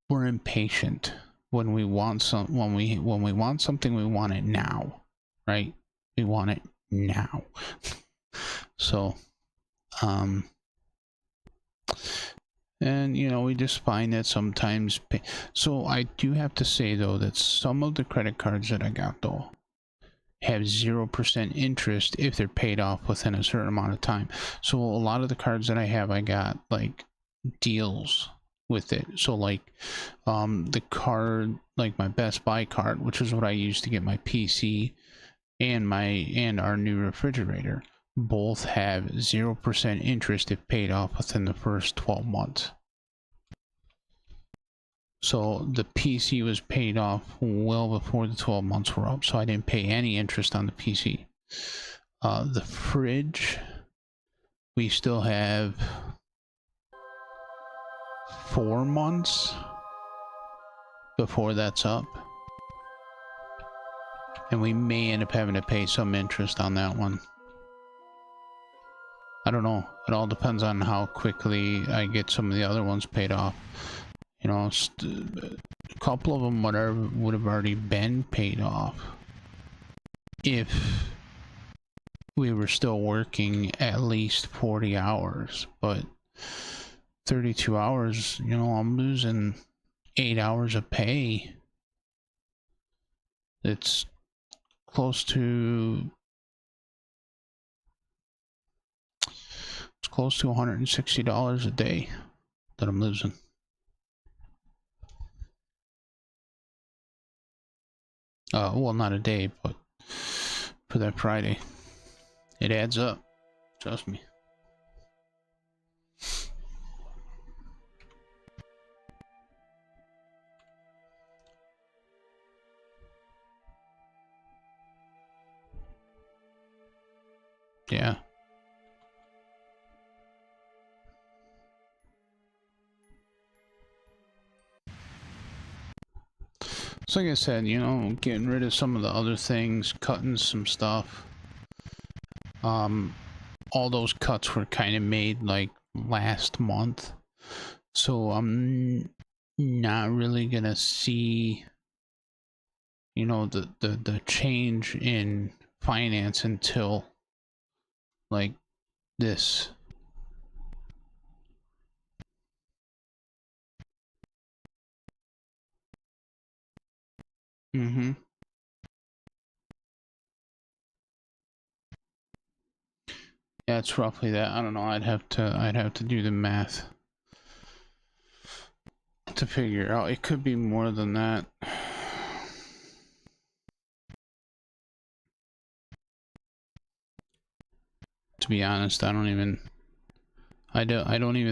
we're impatient when we want when we want something, we want it now, right? We want it now. So and you know, we just find that sometimes so I do have to say though that some of the credit cards that I got though have 0% interest if they're paid off within a certain amount of time. So a lot of the cards that I have, I got like deals with it. So like the card, like my Best Buy card, which is what I use to get my PC and our new refrigerator, both have 0% interest if paid off within the first 12 months. So the PC was paid off well before the 12 months were up, so I didn't pay any interest on the PC. The fridge, we still have 4 months before that's up. And we may end up having to pay some interest on that one. I don't know. It all depends on how quickly I get some of the other ones paid off. You know, a couple of them would have already been paid off if we were still working at least 40 hours. But 32 hours, you know, I'm losing 8 hours of pay. It's close to $160 a day that I'm losing. Well, not a day, but for that Friday. It adds up. Trust me. Yeah. So like I said, you know, getting rid of some of the other things, cutting some stuff. All those cuts were kind of made like last month. So I'm not really gonna see, you know, the change in finance until like this. Mm-hmm. Yeah, it's roughly that. I don't know. I'd have to do the math to figure out. It could be more than that. To be honest, I don't even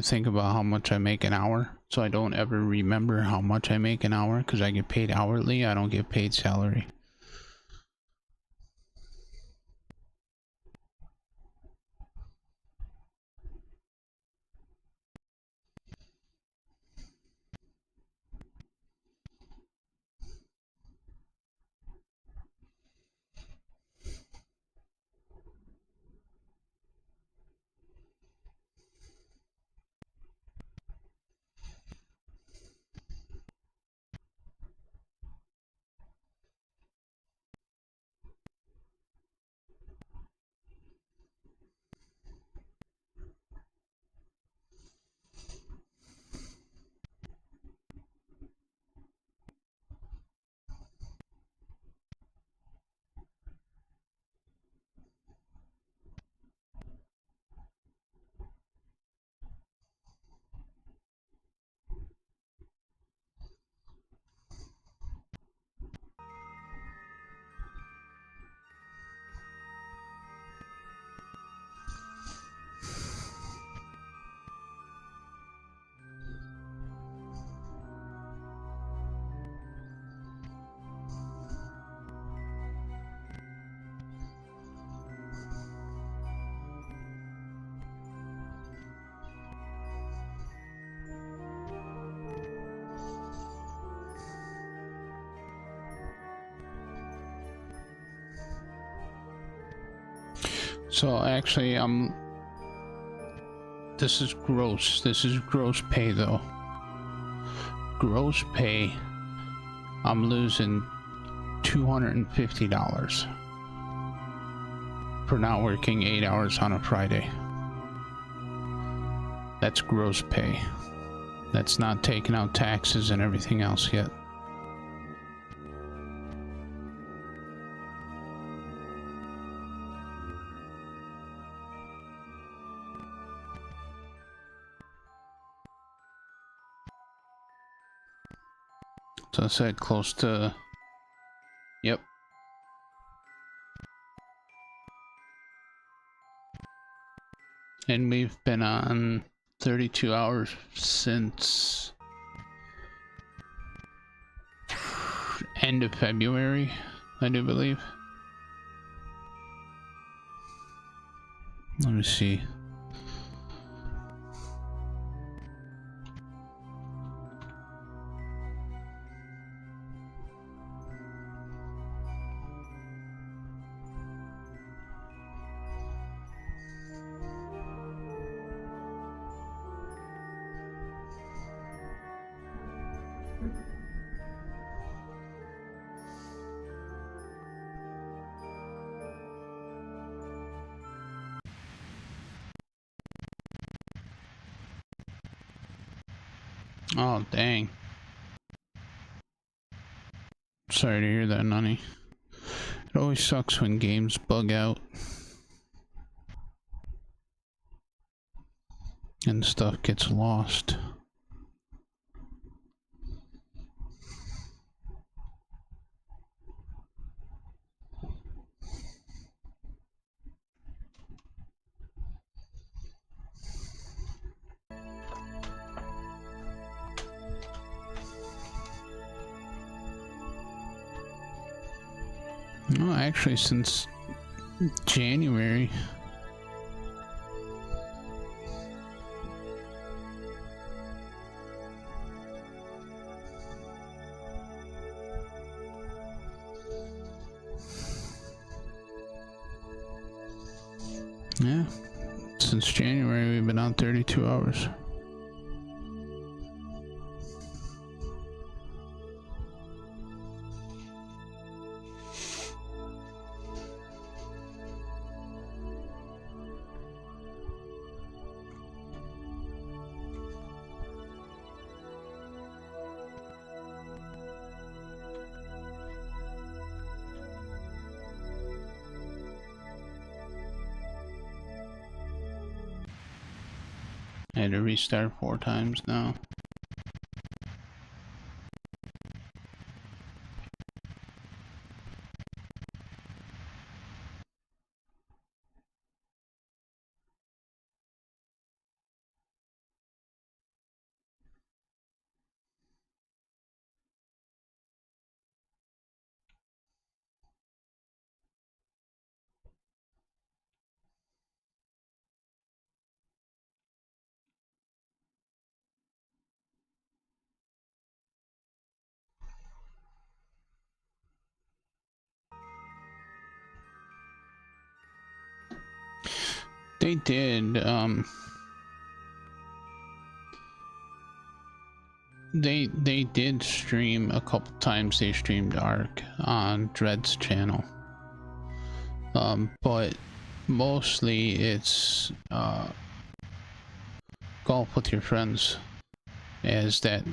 think about how much I make an hour. So I don't ever remember how much I make an hour because I get paid hourly. I don't get paid salary. So actually, this is gross. This is gross pay though. Gross pay, I'm losing $250 for not working 8 hours on a Friday. That's gross pay. That's not taking out taxes and everything else yet. So I said close to, yep. And we've been on 32 hours since end of February, I do believe. Let me see. Oh, dang. Sorry to hear that, Nunny. It always sucks when games bug out. And stuff gets lost. No, actually, since January. Yeah. Since January, we've been on 32 hours. I had to restart 4 times now. They did, they did stream a couple times. They streamed Ark on Dread's channel. But mostly it's, golf with your friends, as that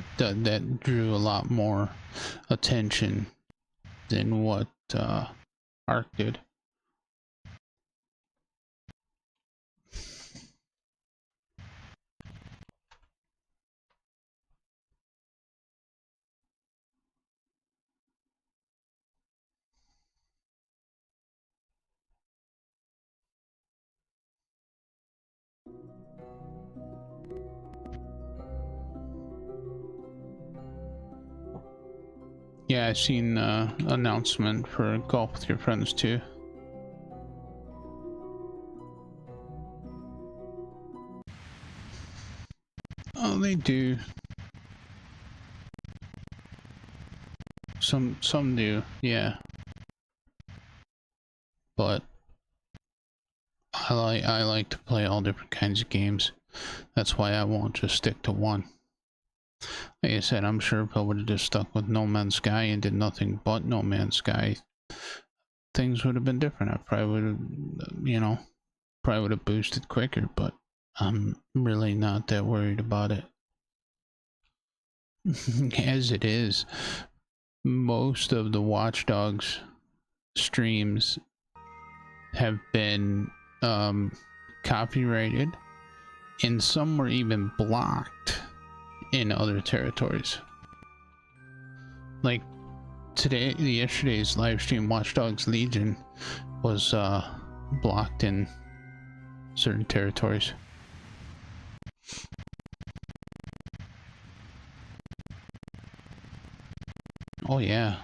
drew a lot more attention than what, Ark did. Yeah, I've seen announcement for golf with your friends too. Oh, they do. Some do, yeah. But I like to play all different kinds of games. That's why I won't just stick to one. Like I said, I'm sure if I would have just stuck with No Man's Sky and did nothing but No Man's Sky, things would have been different. I probably would have, you know, probably would have boosted quicker, but I'm really not that worried about it. As it is, most of the Watch Dogs streams have been copyrighted, and some were even blocked in other territories. Like yesterday's live stream, Watch Dogs Legion was blocked in certain territories. Oh yeah.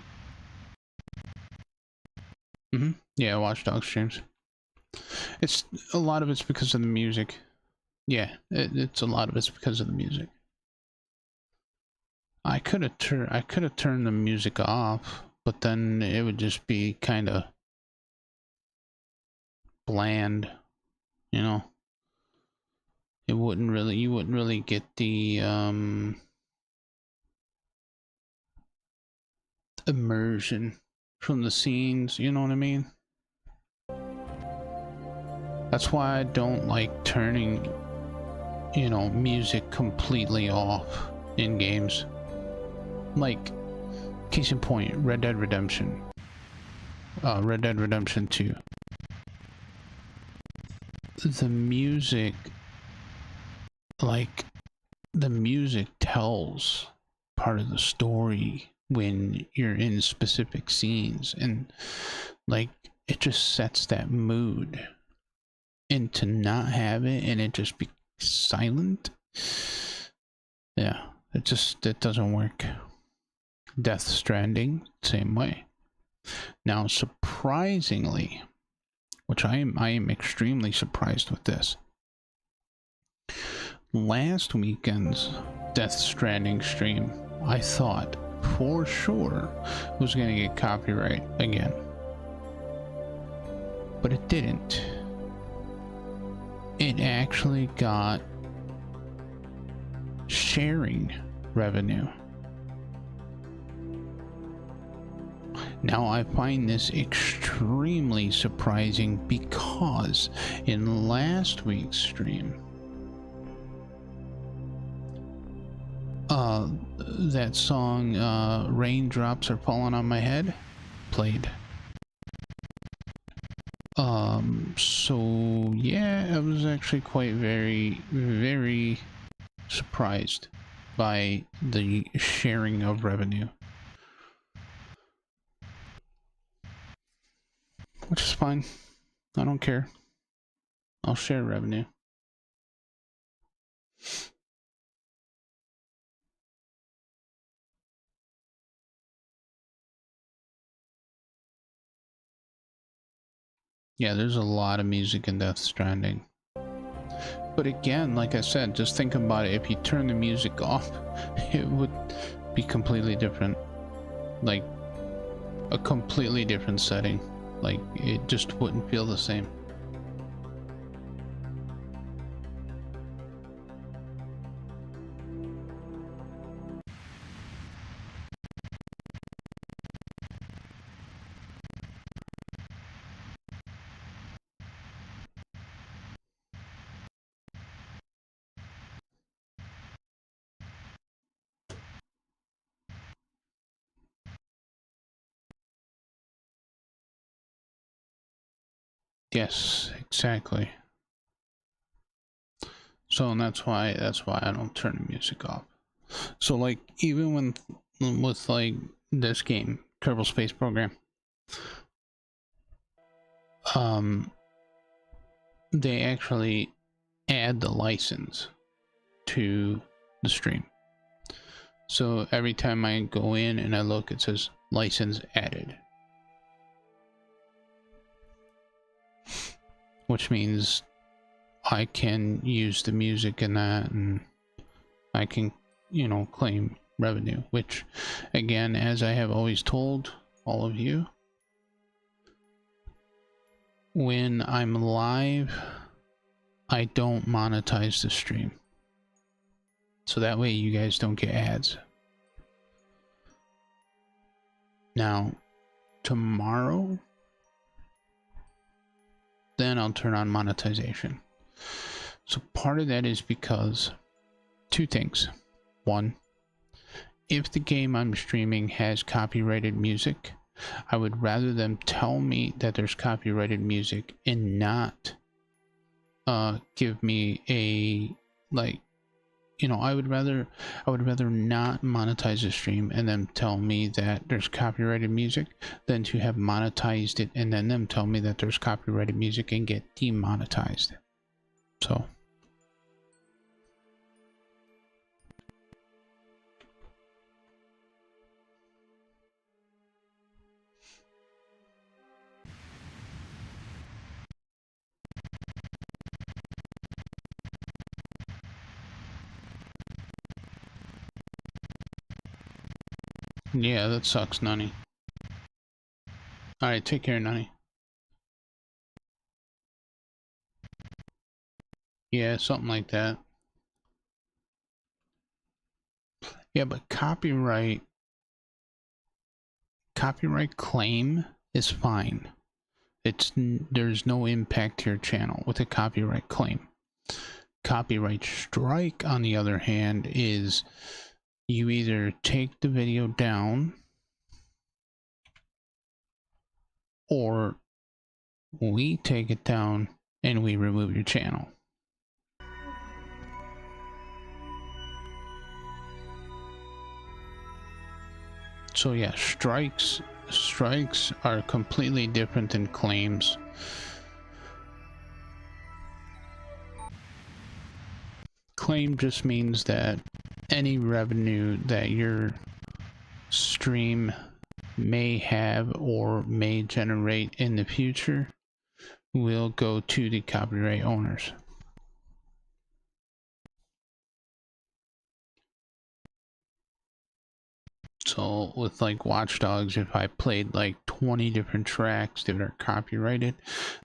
Yeah, Watch Dogs streams. It's a lot of it's because of the music. Yeah, it's a lot of it's because of the music. I could have turned the music off, but then it would just be kind of bland, you know. You wouldn't really get the immersion from the scenes, you know what I mean? That's why I don't like turning, you know, music completely off in games. Like, case in point, Red Dead Redemption 2. The music, like, the music tells part of the story when you're in specific scenes, and like, it just sets that mood. And to not have it and it just be silent, yeah, it doesn't work. Death Stranding, same way. Now, surprisingly, which I am extremely surprised with this, last weekend's Death Stranding stream, I thought for sure was gonna get copyright again, but it didn't. it actually got sharing revenue. Now I find this extremely surprising because in last week's stream, that song, Raindrops Are Falling on My Head, played. So yeah, I was actually quite very surprised by the sharing of revenue. Which is fine. I don't care. I'll share revenue. Yeah, there's a lot of music in Death Stranding. But again, like I said, just think about it. If you turn the music off, it would be completely different. Like, a completely different setting. Like, it just wouldn't feel the same. Yes, exactly. So, and that's why I don't turn the music off. So, like, even with like this game, Kerbal Space Program, they actually add the license to the stream. So every time I go in and I look, it says license added. Which means I can use the music in that and I can, you know, claim revenue. Which, again, as I have always told all of you, when I'm live, I don't monetize the stream. So that way you guys don't get ads. Now, tomorrow, then I'll turn on monetization. So part of that is because two things. One, if the game I'm streaming has copyrighted music, I would rather them tell me that there's copyrighted music and not give me a, like, you know, I would rather not monetize the stream and then tell me that there's copyrighted music than to have monetized it and then them tell me that there's copyrighted music and get demonetized. So yeah, that sucks, Nani. Alright, take care, Nani. Yeah, something like that. Yeah, but copyright claim is fine. There's no impact to your channel with a copyright claim. Copyright strike, on the other hand, is you either take the video down or we take it down and we remove your channel. So yeah, strikes are completely different than claims. Claim just means that any revenue that your stream may have or may generate in the future will go to the copyright owners. So with like Watch Dogs, if I played like 20 different tracks that are copyrighted,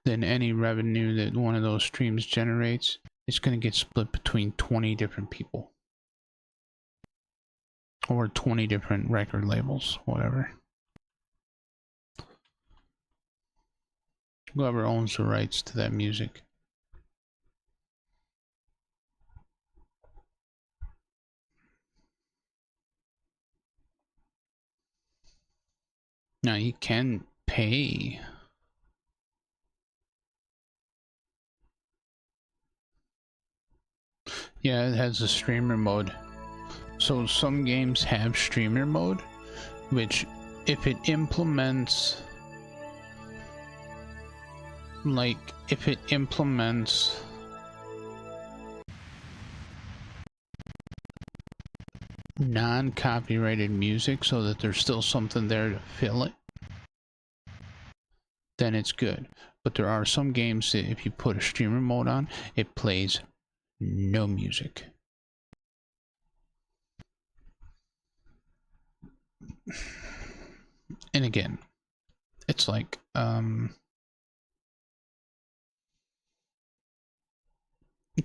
then any revenue that one of those streams generates is going to get split between 20 different people. Or 20 different record labels, whatever. Whoever owns the rights to that music. Now you can pay. Yeah, it has a streamer mode. So some games have streamer mode, which if it implements non-copyrighted music so that there's still something there to fill it, then it's good. But there are some games that if you put a streamer mode on, it plays no music. And again, it's like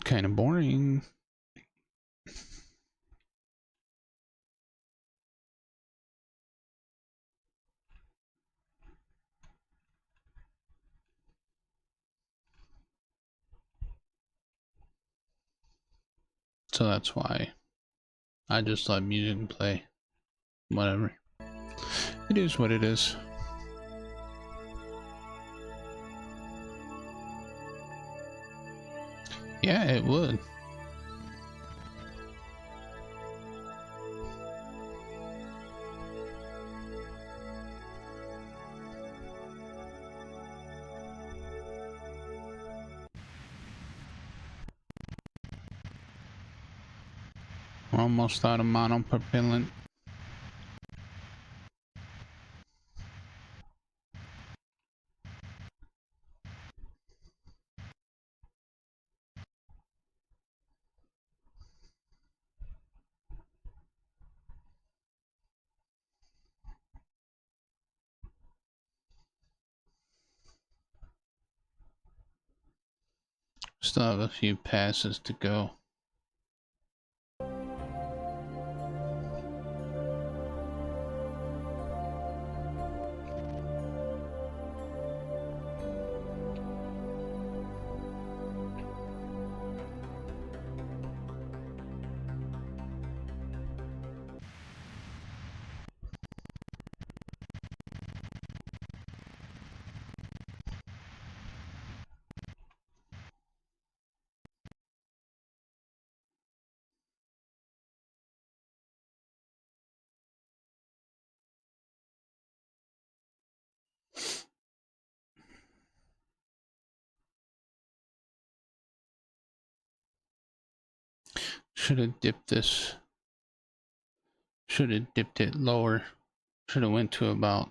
kind of boring. So that's why I just let music play. Whatever. It is what it is. Yeah, it would. We're almost out of monopropellant. Still have a few passes to go. Should have dipped this. Should have dipped it lower. Should have went to about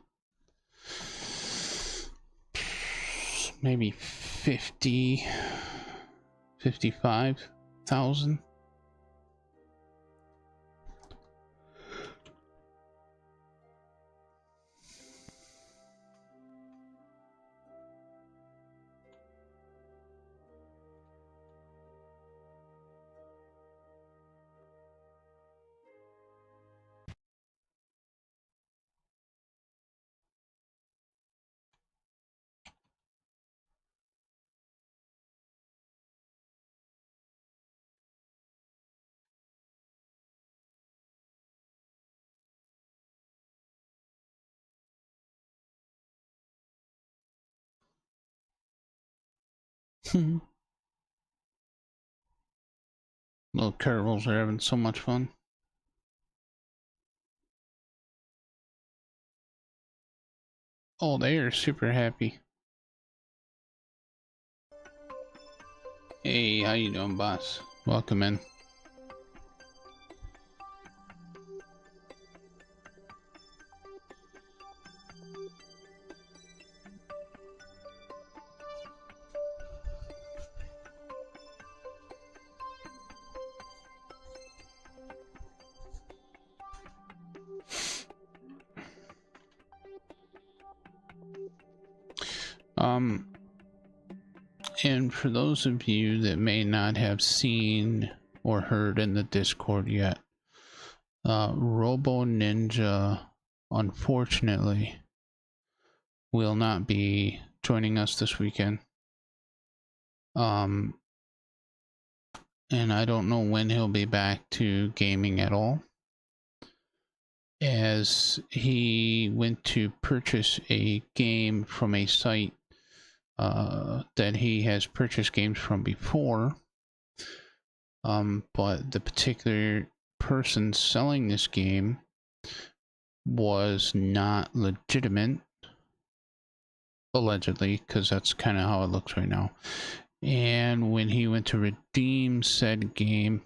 maybe 55,000. Little Kerbals are having so much fun. Oh, they are super happy. Hey, how you doing, boss? Welcome in. And for those of you that may not have seen or heard in the Discord yet, Robo Ninja, unfortunately, will not be joining us this weekend. And I don't know when he'll be back to gaming at all, as he went to purchase a game from a site that he has purchased games from before, but the particular person selling this game was not legitimate, allegedly, because that's kind of how it looks right now. And when he went to redeem said game,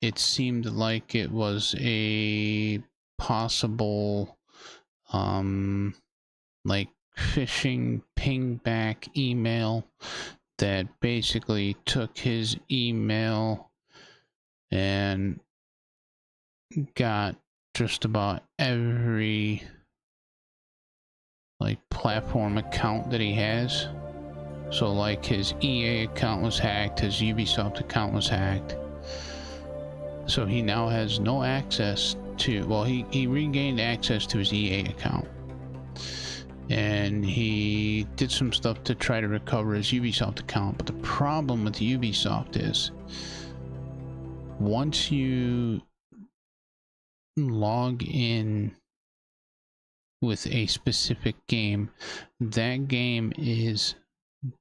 it seemed like it was a possible like phishing pingback email that basically took his email and got just about every like platform account that he has. So like his EA account was hacked, his Ubisoft account was hacked. So he now has no access to, well, he regained access to his EA account. And he did some stuff to try to recover his Ubisoft account. But the problem with Ubisoft is, once you log in with a specific game, that game is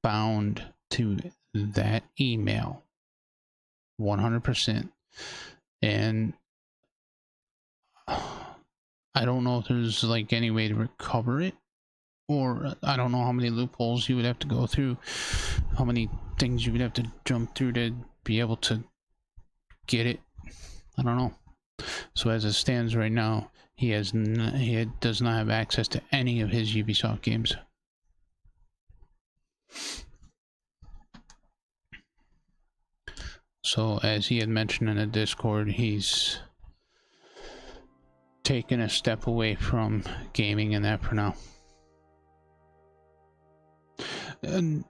bound to that email 100%. And I don't know if there's like any way to recover it, or I don't know how many loopholes you would have to go through, how many things you would have to jump through to be able to get it. I don't know. So as it stands right now, he does not have access to any of his Ubisoft games. So as he had mentioned in the Discord, he's taken a step away from gaming and that for now.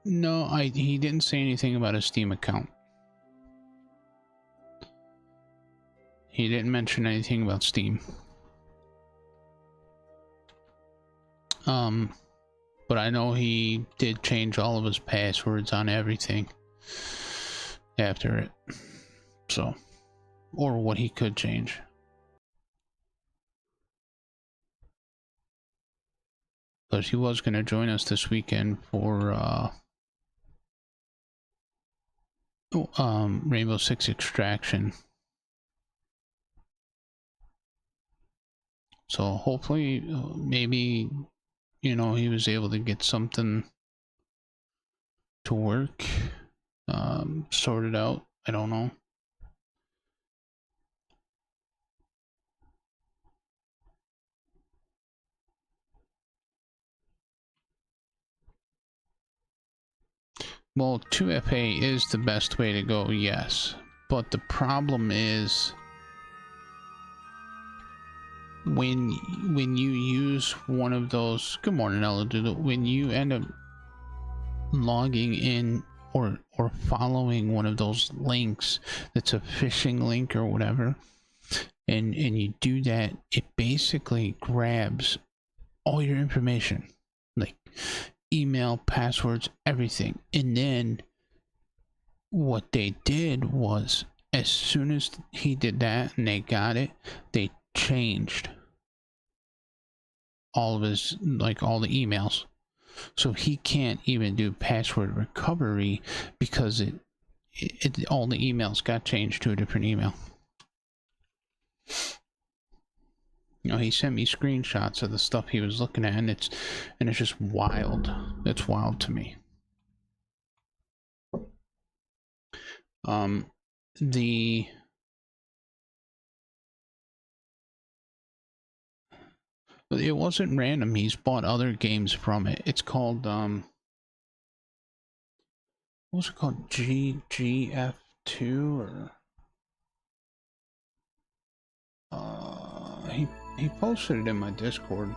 No, he didn't say anything about a Steam account. He didn't mention anything about Steam. But I know he did change all of his passwords on everything after it. So, or what he could change. But he was going to join us this weekend for Rainbow Six Extraction. So hopefully, maybe, you know, he was able to get something to work, sorted out. I don't know. Well, 2FA is the best way to go, yes. But the problem is, when you use one of those, good morning, Ella Doodle, when you end up logging in or following one of those links that's a phishing link or whatever, and you do that, it basically grabs all your information, like email, passwords, everything. And then what they did was, as soon as he did that and they got it, they changed all of his, like, all the emails. So he can't even do password recovery because all the emails got changed to a different email. You know, he sent me screenshots of the stuff he was looking at, and it's just wild. It's wild to me. It wasn't random. He's bought other games from it. It's called what was it called? GGF2 or he posted it in my Discord.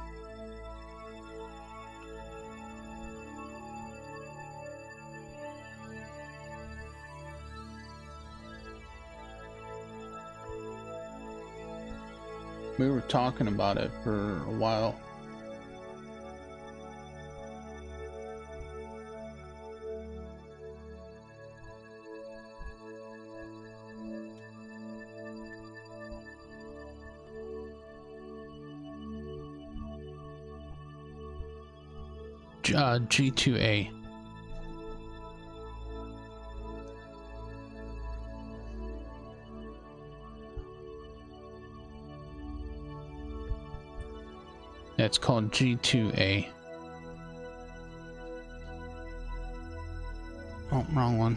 We were talking about it for a while. G2A. That's called G2A. Oh, wrong one.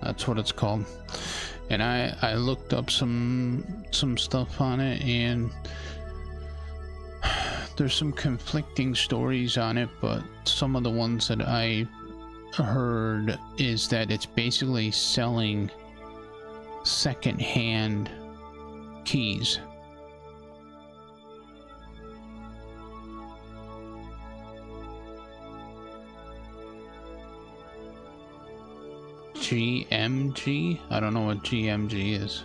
That's what it's called. And I looked up some stuff on it, and there's some conflicting stories on it, but some of the ones that I heard is that it's basically selling second-hand keys. GMG? I don't know what GMG is.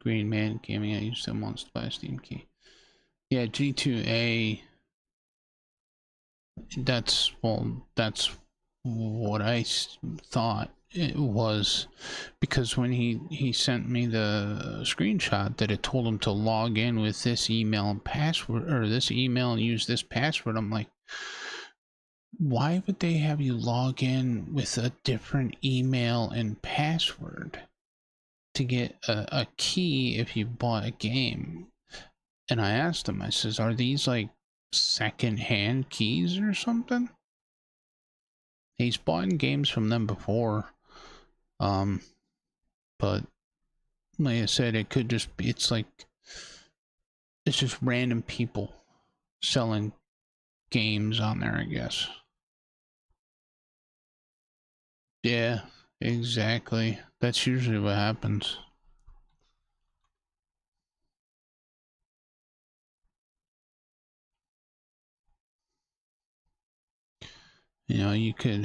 Green Man Gaming, I used to once to buy a Steam key. Yeah, G2A. That's what I thought it was, because when he sent me the screenshot that it told him to log in with this email and password, or this email and use this password, I'm like, why would they have you log in with a different email and password to get a key if you bought a game? And I asked him, I says, are these like second-hand keys or something? He's bought games from them before, but like I said, it could just be, it's just random people selling games on there, I guess. Yeah, exactly. That's usually what happens. You know, you could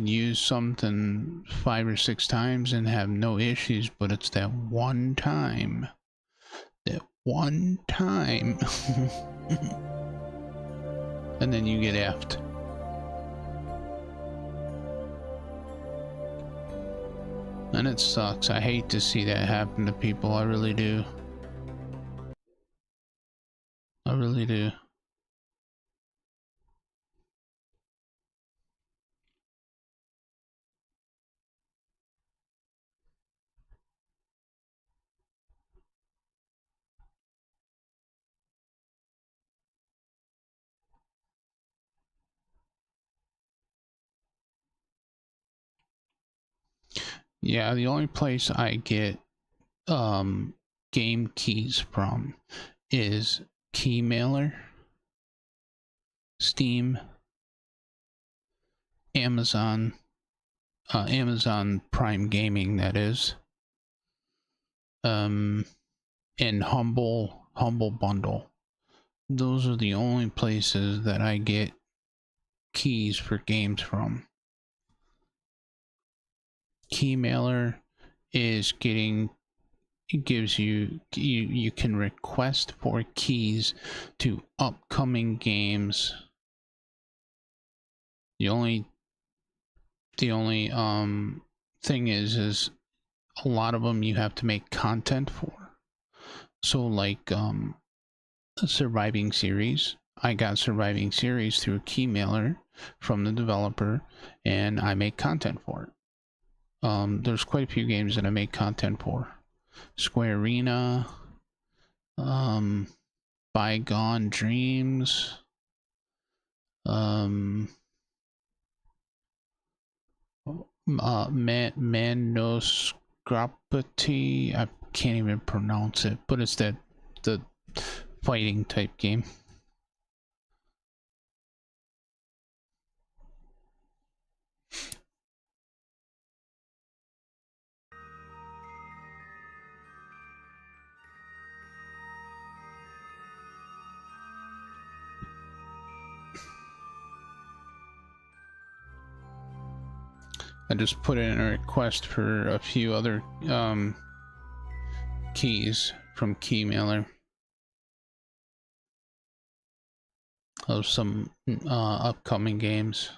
use something 5 or 6 times and have no issues, but it's that one time. That one time. And then you get effed. And it sucks. I hate to see that happen to people. I really do. I really do. Yeah, the only place I get game keys from is Keymailer, Steam, Amazon, Amazon Prime Gaming, that is, and Humble Bundle. Those are the only places that I get keys for games from. Keymailer is getting, it gives you can request for keys to upcoming games. The only thing is a lot of them you have to make content for. So like a Surviving Series, I got Surviving Series through Keymailer from the developer, and I make content for it. There's quite a few games that I make content for. Square Arena, Bygone Dreams, Manoscropity. I can't even pronounce it, but it's the fighting type game. I just put in a request for a few other keys from Keymailer of some upcoming games.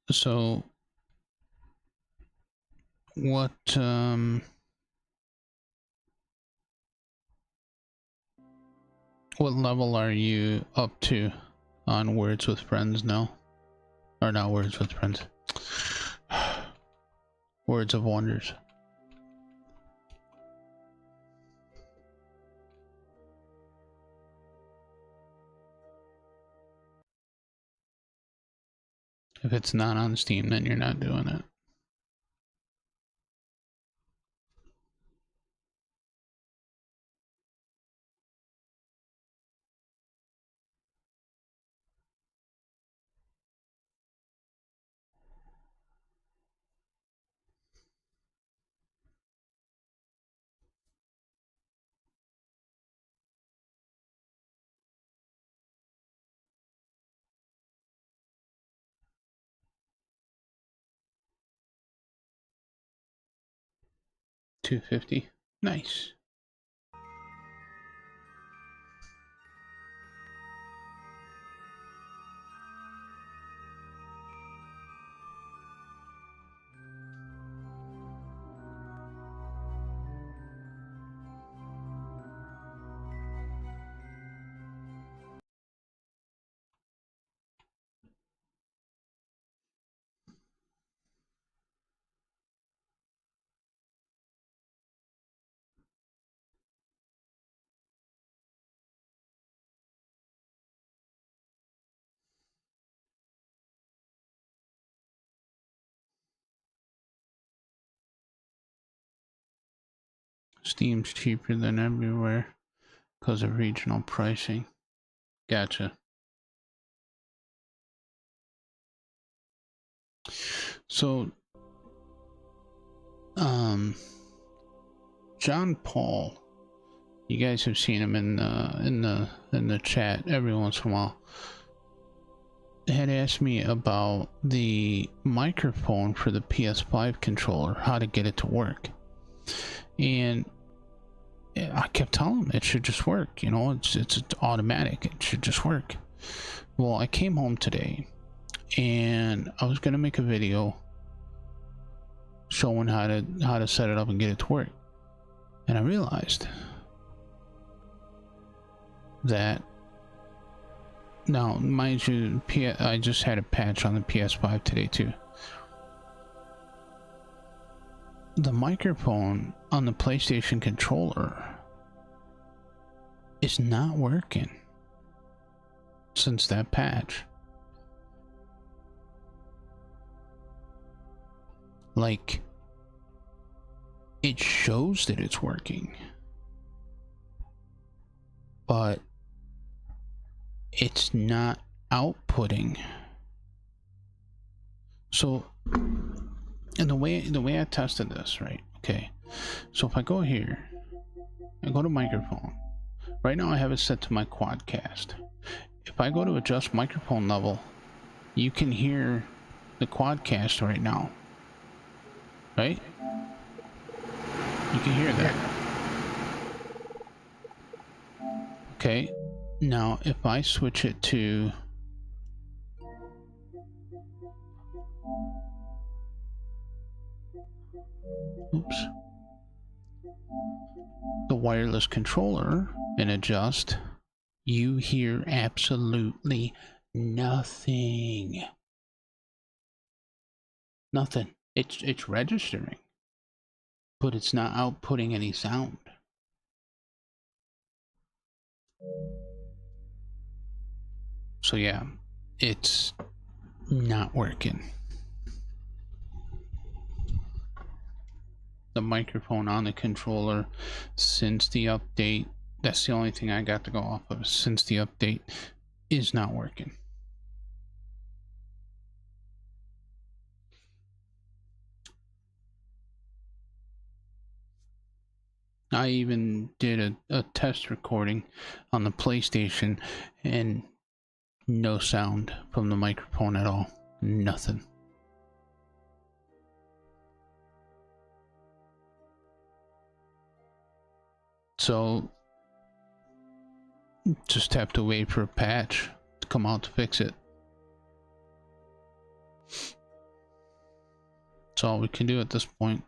So what level are you up to on Words with Friends now? Or not Words with Friends. Words of Wonders. If it's not on Steam, then you're not doing it. $250. Nice. Steam's cheaper than everywhere because of regional pricing. Gotcha. So, John Paul, you guys have seen him in the chat every once in a while, had asked me about the microphone for the PS5 controller, how to get it to work, and I kept telling him it should just work. You know, it's automatic. It should just work. Well, I came home today, and I was gonna make a video showing how to set it up and get it to work, and I realized that now, mind you, I just had a patch on the PS5 today too. The microphone on the PlayStation controller is not working since that patch. Like, it shows that it's working, but it's not outputting. So, and the way I tested this, right? Okay, so if I go here and go to microphone, right now I have it set to my quadcast. If I go to adjust microphone level, you can hear the quadcast right now, right? You can hear that. Okay, now if I switch it to the wireless controller and adjust, you hear absolutely nothing. Nothing. It's registering, but it's not outputting any sound. So yeah, it's not working. the microphone on the controller since the update. That's the only thing I got to go off of since the update is not working. I even did a test recording on the PlayStation and no sound from the microphone at all. Nothing. So just have to wait for a patch to come out to fix it. That's all we can do at this point.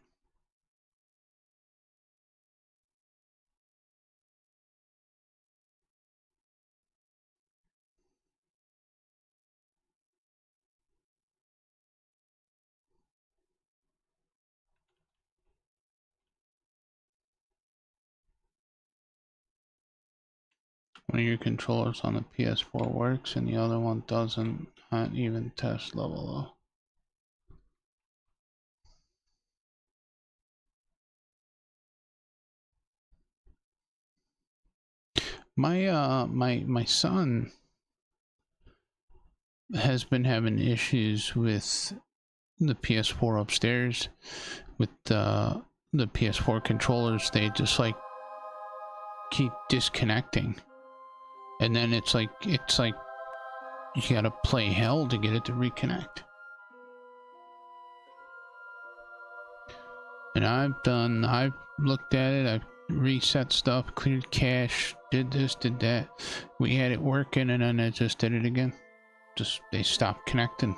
One of your controllers on the PS4 works and the other one doesn't. Not even test level though. My son has been having issues with the PS4 upstairs with the PS4 controllers. They just like keep disconnecting, and then it's like you gotta play hell to get it to reconnect. And I've looked at it, I've reset stuff, cleared cache, did this, did that. We had it working and then it just did it again. Just, they stopped connecting.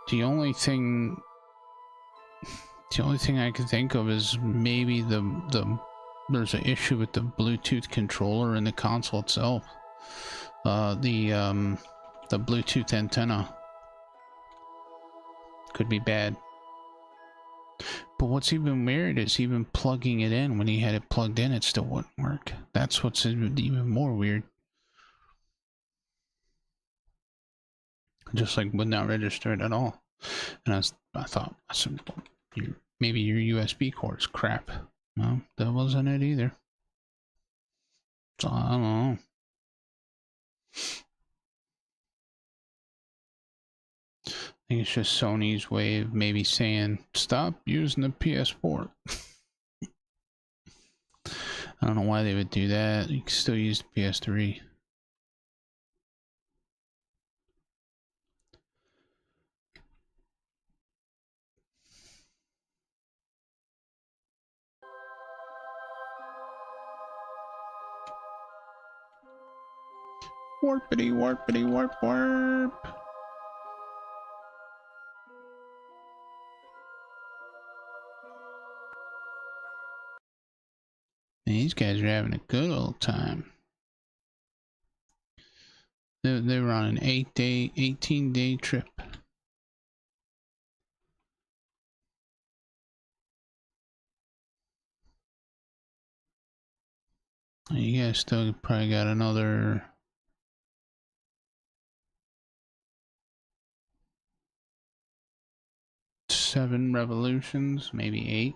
The only thing I can think of is maybe there's an issue with the Bluetooth controller in the console itself. The Bluetooth antenna could be bad. But what's even weird is even plugging it in, when he had it plugged in, it still wouldn't work. That's what's even more weird. Just like would not register it at all. And I thought, maybe your USB cord's crap. No, that wasn't it either. So I don't know. I think it's just Sony's way of maybe saying, stop using the PS4. I don't know why they would do that. You can still use the PS3. Warpity, warpity, warp, warp. These guys are having a good old time. They were on an 18-day trip. You guys still probably got another 7 revolutions, maybe 8.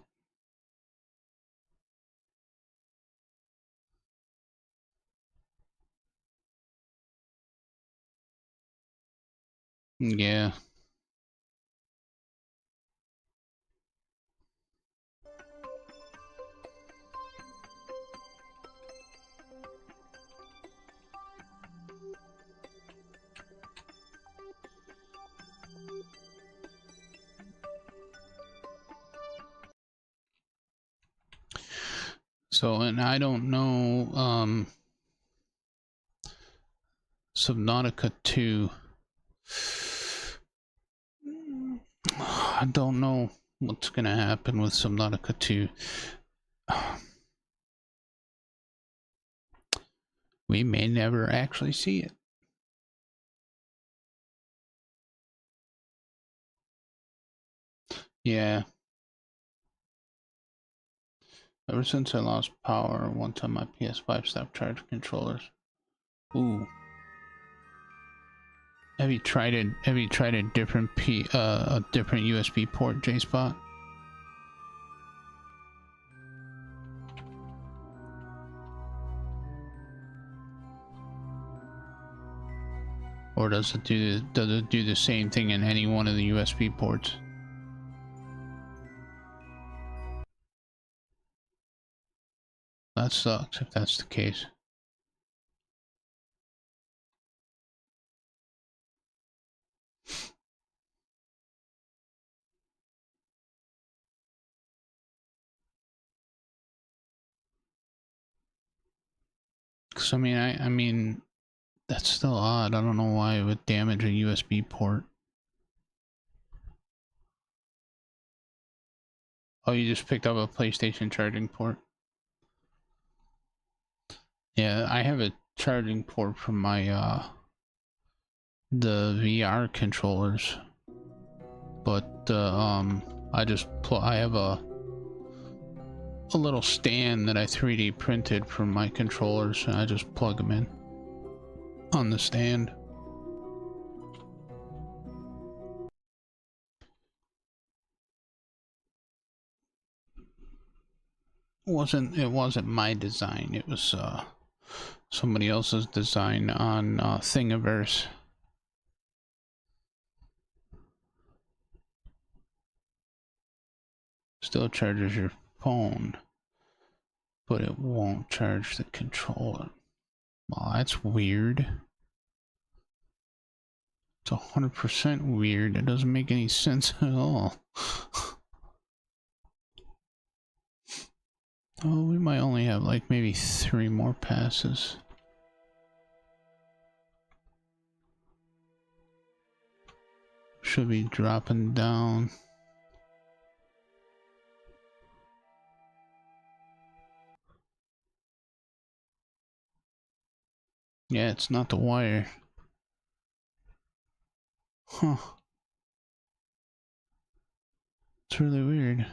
Yeah. So, and I don't know, Subnautica 2. I don't know what's gonna happen with Subnautica 2. We may never actually see it. Yeah. Ever since I lost power, one time my PS5 stopped charging controllers. Ooh. Have you tried a different different USB port, J-Spot? Or does it do the same thing in any one of the USB ports? That sucks if that's the case. Cause I mean, that's still odd. I don't know why it would damage a USB port. Oh, you just picked up a PlayStation charging port. Yeah, I have a charging port from my the VR controllers, but I have a little stand that I 3D printed from my controllers, and I just plug them in on the stand. It wasn't my design. It was somebody else's design on Thingiverse. Still charges your phone, but it won't charge the controller. Well, that's weird. It's 100% weird. It doesn't make any sense at all. Oh, we might only have like maybe 3 more passes. Should be dropping down. Yeah, it's not the wire. Huh. It's really weird.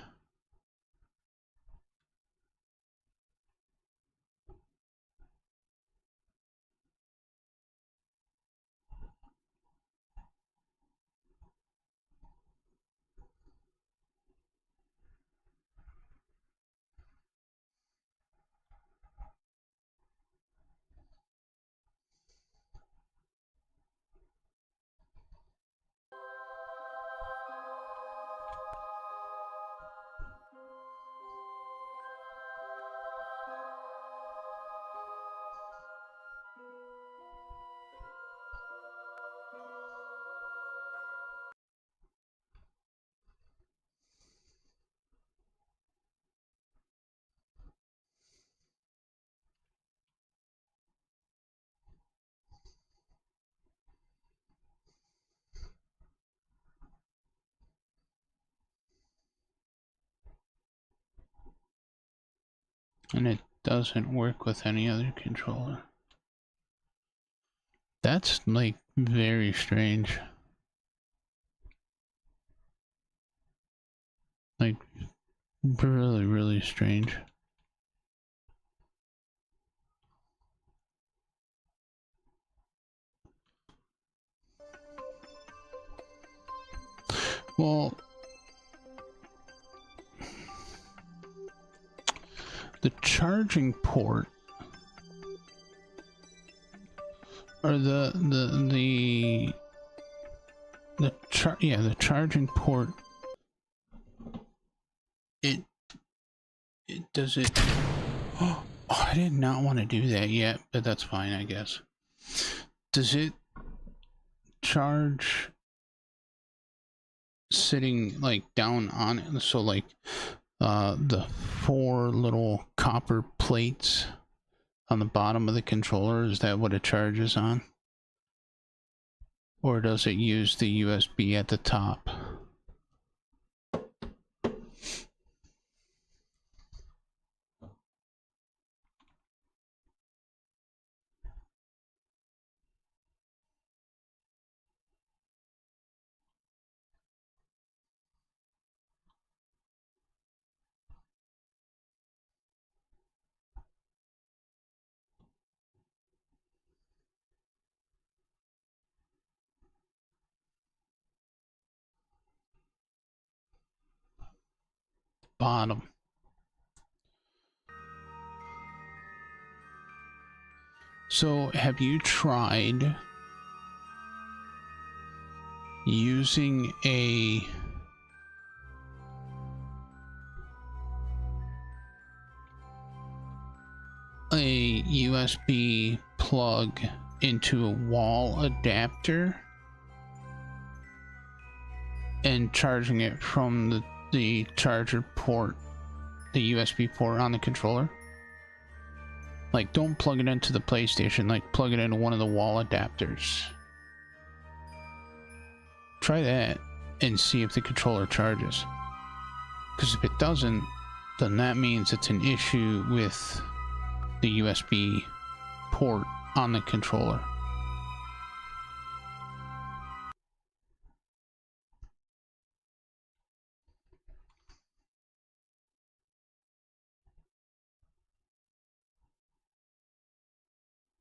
And it doesn't work with any other controller. That's like very strange. Like really, really strange. Well, the charging port, or the charging port, it does it. Oh, I did not want to do that yet, but that's fine, I guess. Does it charge sitting like down on it? So like the 4 little copper plates on the bottom of the controller, is that what it charges on? Or does it use the USB at the top? Bottom. So have you tried using a USB plug into a wall adapter and charging it from the charger port, the USB port on the controller. Like, don't plug it into the PlayStation, like plug it into one of the wall adapters. Try that and see if the controller charges. Because if it doesn't, then that means it's an issue with the USB port on the controller.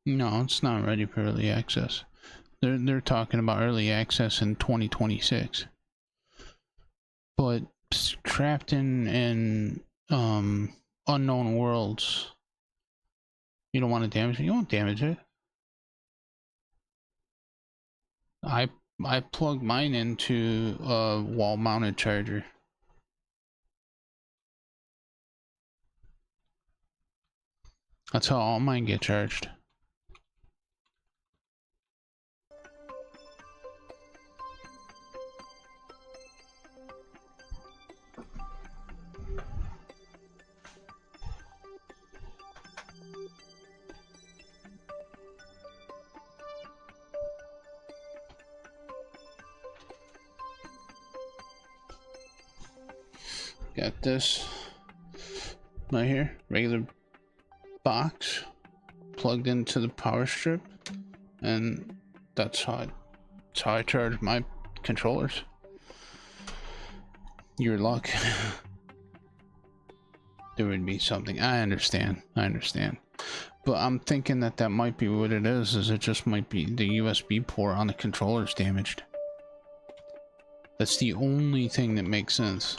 No, it's not ready for early access. They're talking about early access in 2026. But trapped in unknown worlds, you don't want to damage it. You won't damage it. I plugged mine into a wall-mounted charger. That's how all mine get charged. Got this right here, regular box plugged into the power strip, and that's how I charge my controllers. Your luck. There would be something. I understand, but I'm thinking that might be what it is it just might be the USB port on the controller's damaged. That's the only thing that makes sense.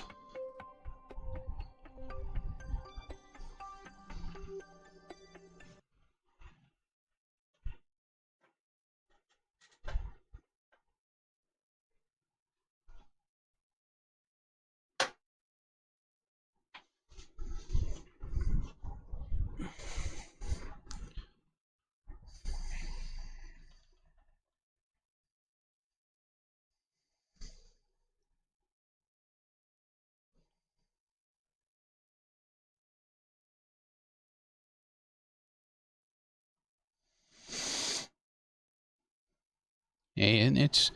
And it's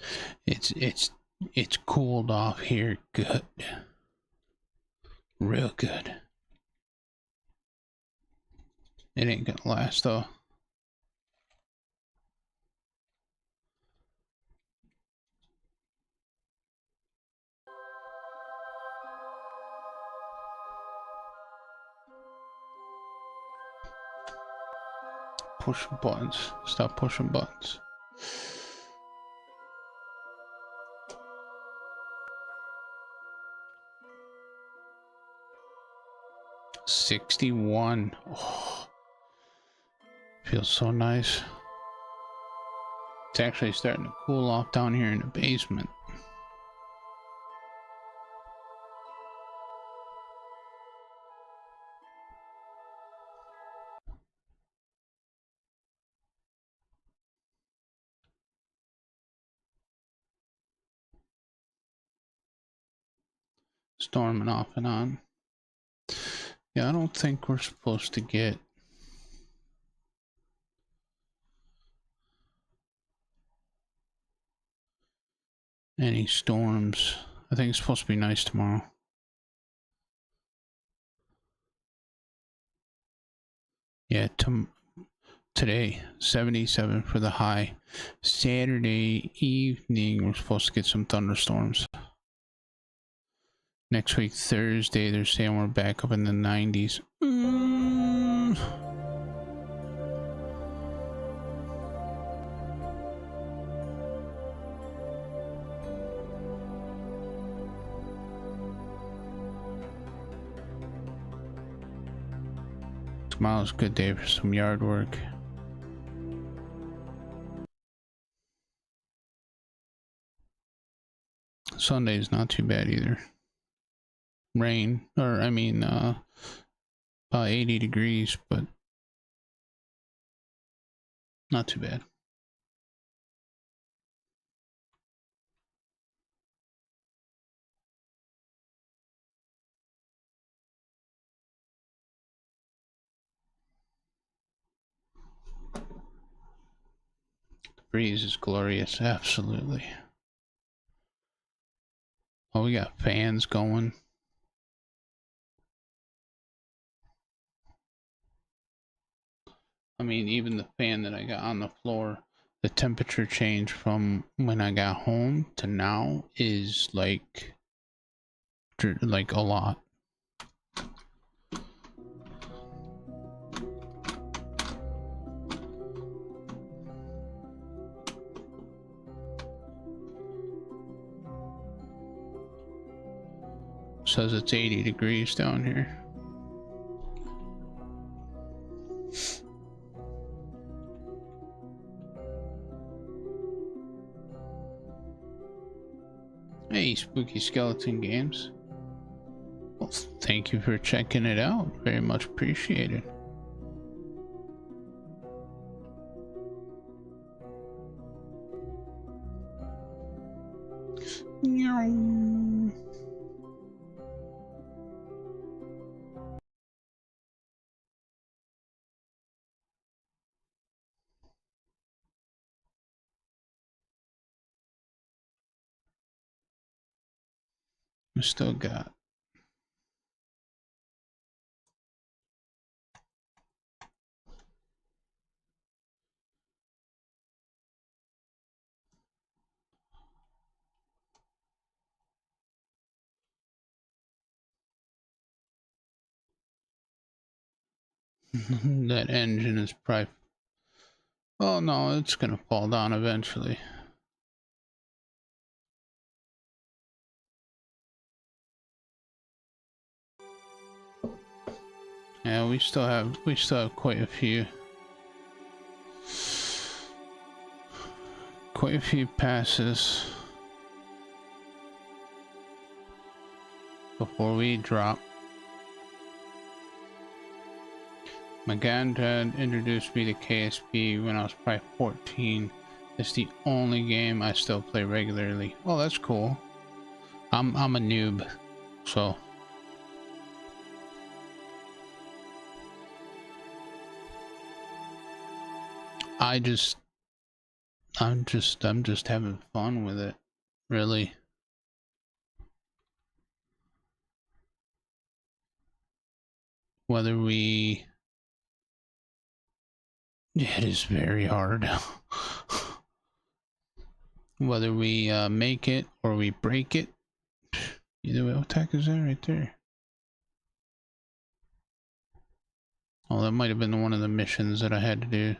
cooled off here good. Real good. It ain't gonna last though. Pushing buttons. Stop pushing buttons. $61. Oh, feels so nice. It's actually starting to cool off down here in the basement. Storming off and on. Yeah, I don't think we're supposed to get any storms. I think it's supposed to be nice tomorrow. Yeah, today 77 for the high. Saturday evening we're supposed to get some thunderstorms. Next week Thursday they're saying we're back up in the 90s. Tomorrow's a good day for some yard work. Sunday's not too bad either. Rain, or I mean, about 80 degrees, but not too bad. The breeze is glorious, absolutely. Oh, we got fans going. I mean, even the fan that I got on the floor, the temperature change from when I got home to now is like a lot. Says it's 80 degrees down here. Hey, Spooky Skeleton Games. Well, thank you for checking it out. Very much appreciated. We still got that engine is probably. Oh no, it's gonna fall down eventually. Yeah, we still have quite a few passes before we drop. My granddad introduced me to KSP when I was probably 14. It's the only game I still play regularly. Oh, that's cool. I'm a noob, so I'm just having fun with it, really. Whether we, yeah, it is very hard. Whether we make it or we break it, either way. What the heck is that right there? Oh, that might have been one of the missions that I had to do.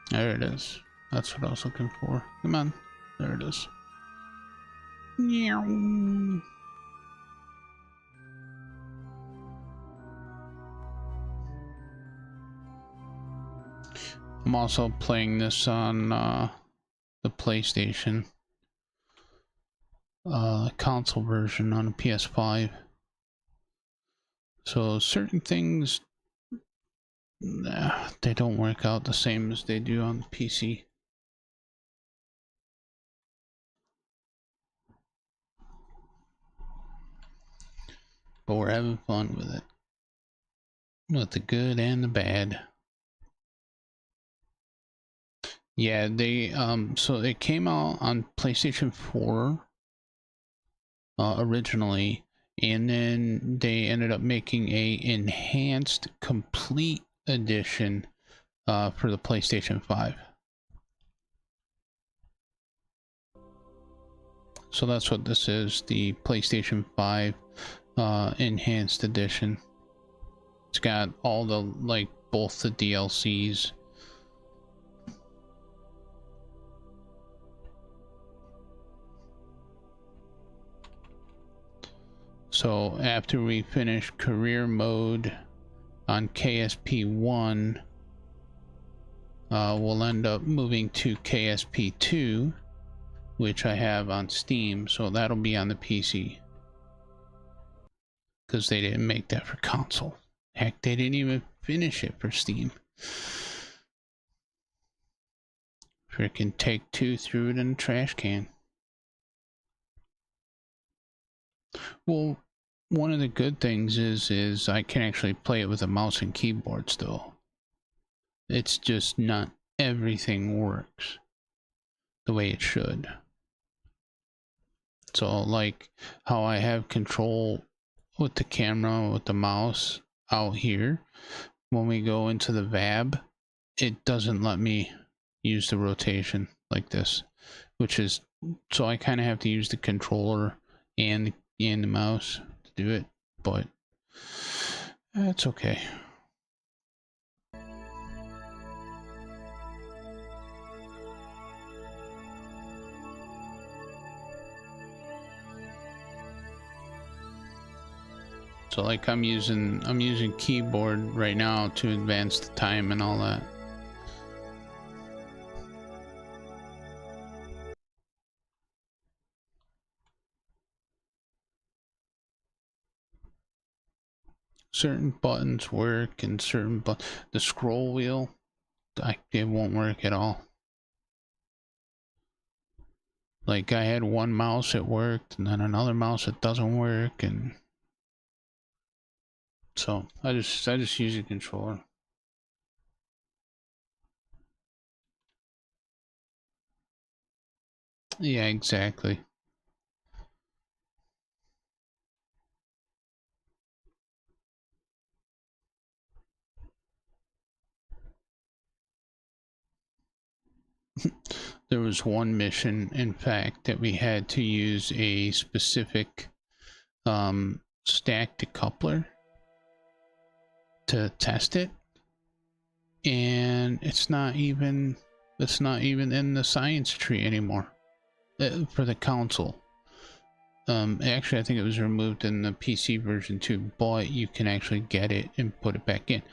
There it is. That's what I was looking for. Come on. There it is. I'm also playing this on the PlayStation console version on a PS5. So certain things, they don't work out the same as they do on the PC. But we're having fun with it. With the good and the bad. Yeah, they so it came out on PlayStation 4 originally, and then they ended up making a enhanced complete edition for the PlayStation 5. So that's what this is, the PlayStation 5 enhanced edition. It's got all the like both the DLCs. So after we finish career mode on KSP1, we'll end up moving to KSP2, which I have on Steam, so that'll be on the PC. Because they didn't make that for console. Heck, they didn't even finish it for Steam. Freaking Take-Two threw it in the trash can. Well, one of the good things is I can actually play it with a mouse and keyboard still. It's just not everything works the way it should. So like how I have control with the camera, with the mouse out here, when we go into the VAB, it doesn't let me use the rotation like this, which is, so I kind of have to use the controller and the mouse to do it, but that's okay. So like I'm using keyboard right now to advance the time and all that. Certain buttons work and certain the scroll wheel, it won't work at all. Like I had one mouse that worked and then another mouse that doesn't work, and so I just use a controller. Yeah, exactly. There was one mission, in fact, that we had to use a specific stack decoupler to test it, and it's not even in the science tree anymore for the console. Actually, I think it was removed in the PC version too, but you can actually get it and put it back in.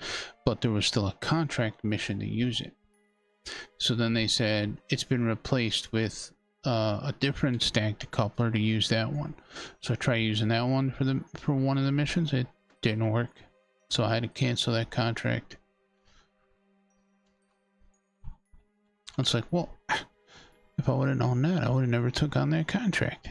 But there was still a contract mission to use it. So then they said it's been replaced with a different stack decoupler to use that one. So I tried using that one for one of the missions. It didn't work, so I had to cancel that contract. It's like, well, if I would have known that, I would have never took on that contract.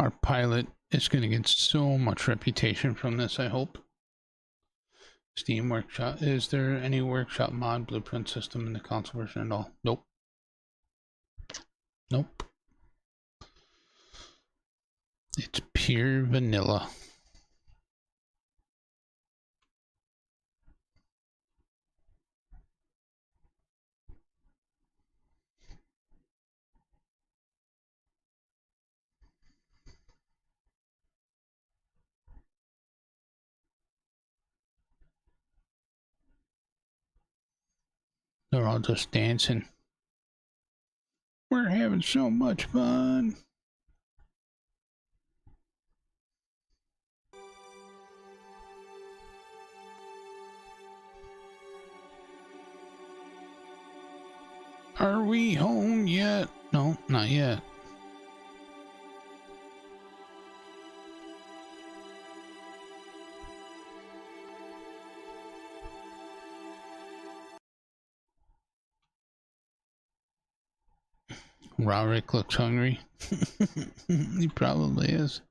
Our pilot is going to get so much reputation from this, I hope. Steam Workshop. Is there any Workshop mod blueprint system in the console version at all? Nope. Nope. It's pure vanilla. They're all just dancing. We're having so much fun. Are we home yet? No, not yet. Rorick looks hungry. He probably is.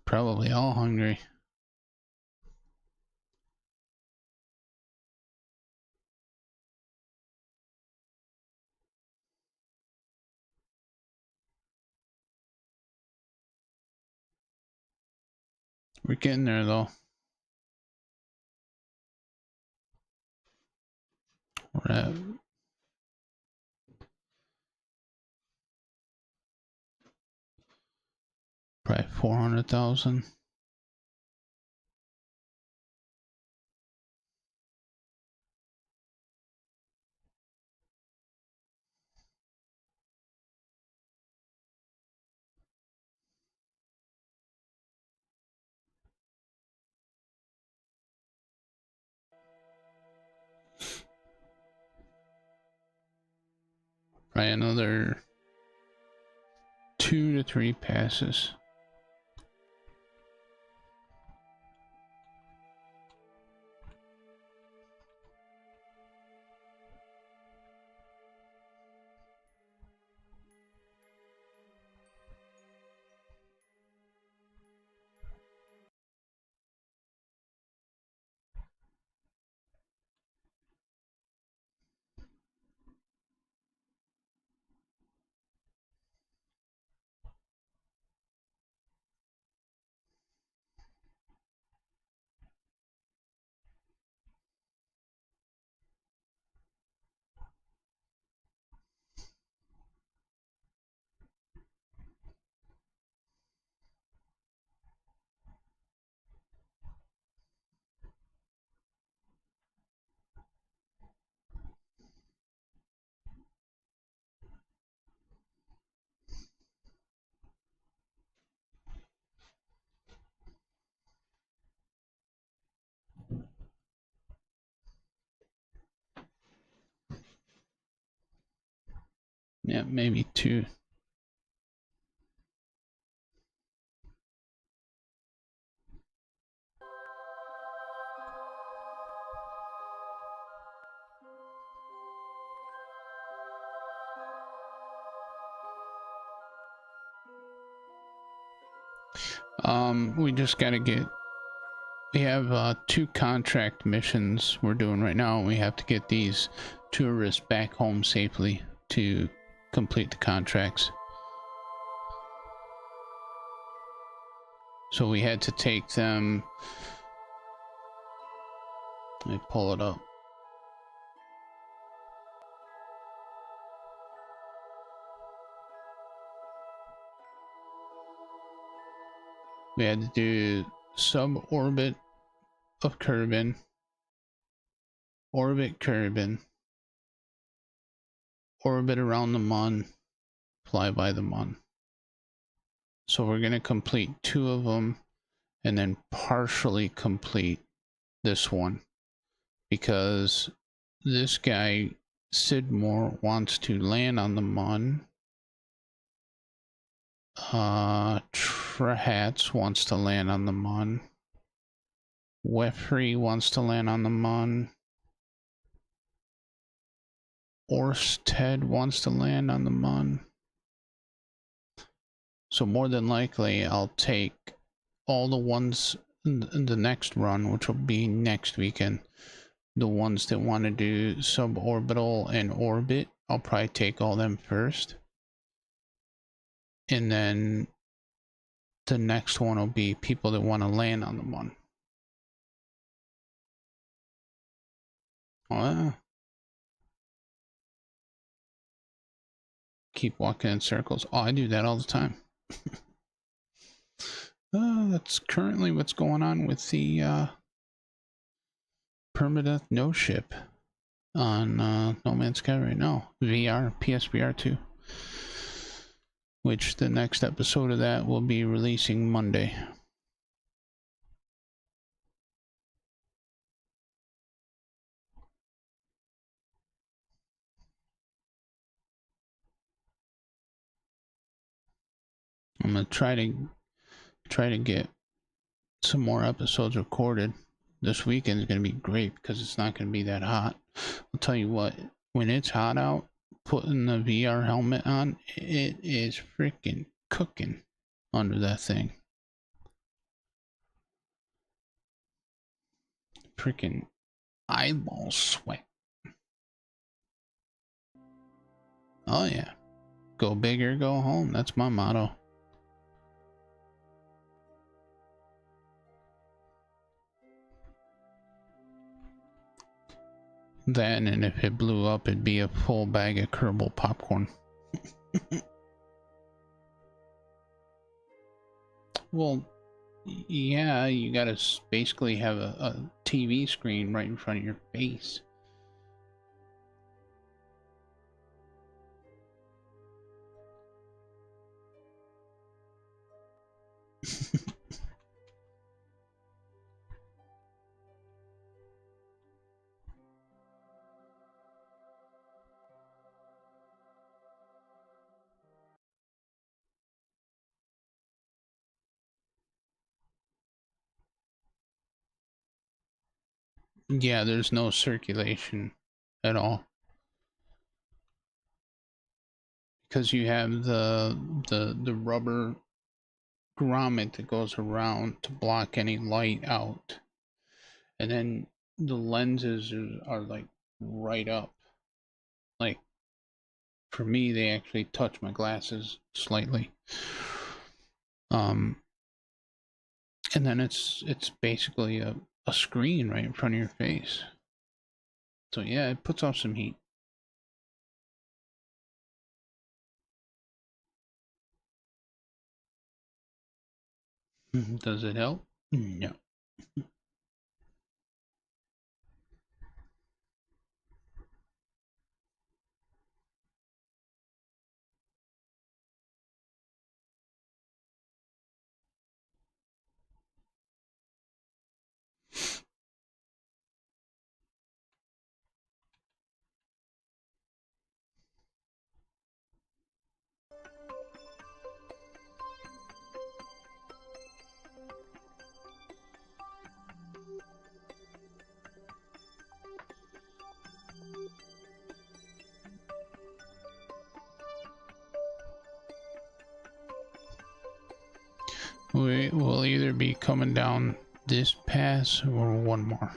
Probably all hungry. We're getting there though. We're at probably 400,000. Probably another 2 to 3 passes. Yeah, maybe 2. We just gotta get. We have 2 contract missions we're doing right now, and we have to get these tourists back home safely to complete the contracts. So we had to take them. Let me pull it up. We had to do suborbit of Kerbal, orbit Kerbal, orbit around the Mun, fly by the Mun. So we're gonna complete 2 of them and then partially complete this one because this guy Sidmore wants to land on the Mun. Trahatz wants to land on the Mun. Wefrey wants to land on the Mun. Orsted wants to land on the Mun. So more than likely, I'll take all the ones in the next run, which will be next weekend. The ones that want to do suborbital and orbit, I'll probably take all them first. And then the next one will be people that want to land on the Mun. Keep walking in circles. Oh, I do that all the time. That's currently what's going on with the permadeath no ship on No Man's Sky right now. VR, PSVR 2. Which the next episode of that will be releasing Monday. I'm gonna try to get some more episodes recorded. This weekend is gonna be great because it's not gonna be that hot. I'll tell you what, when it's hot out, putting the VR helmet on, it is freaking cooking under that thing. Freaking eyeball sweat. Oh yeah. Go big or go home. That's my motto. Then, and if it blew up, it'd be a full bag of Kerbal popcorn. Well, yeah, you gotta basically have a TV screen right in front of your face. Yeah, there's no circulation at all. Because you have the rubber grommet that goes around to block any light out. And then the lenses are like right up. Like for me, they actually touch my glasses slightly. And then it's basically a screen right in front of your face. So yeah, it puts off some heat. Does it help? No. We will either be coming down this pass or one more.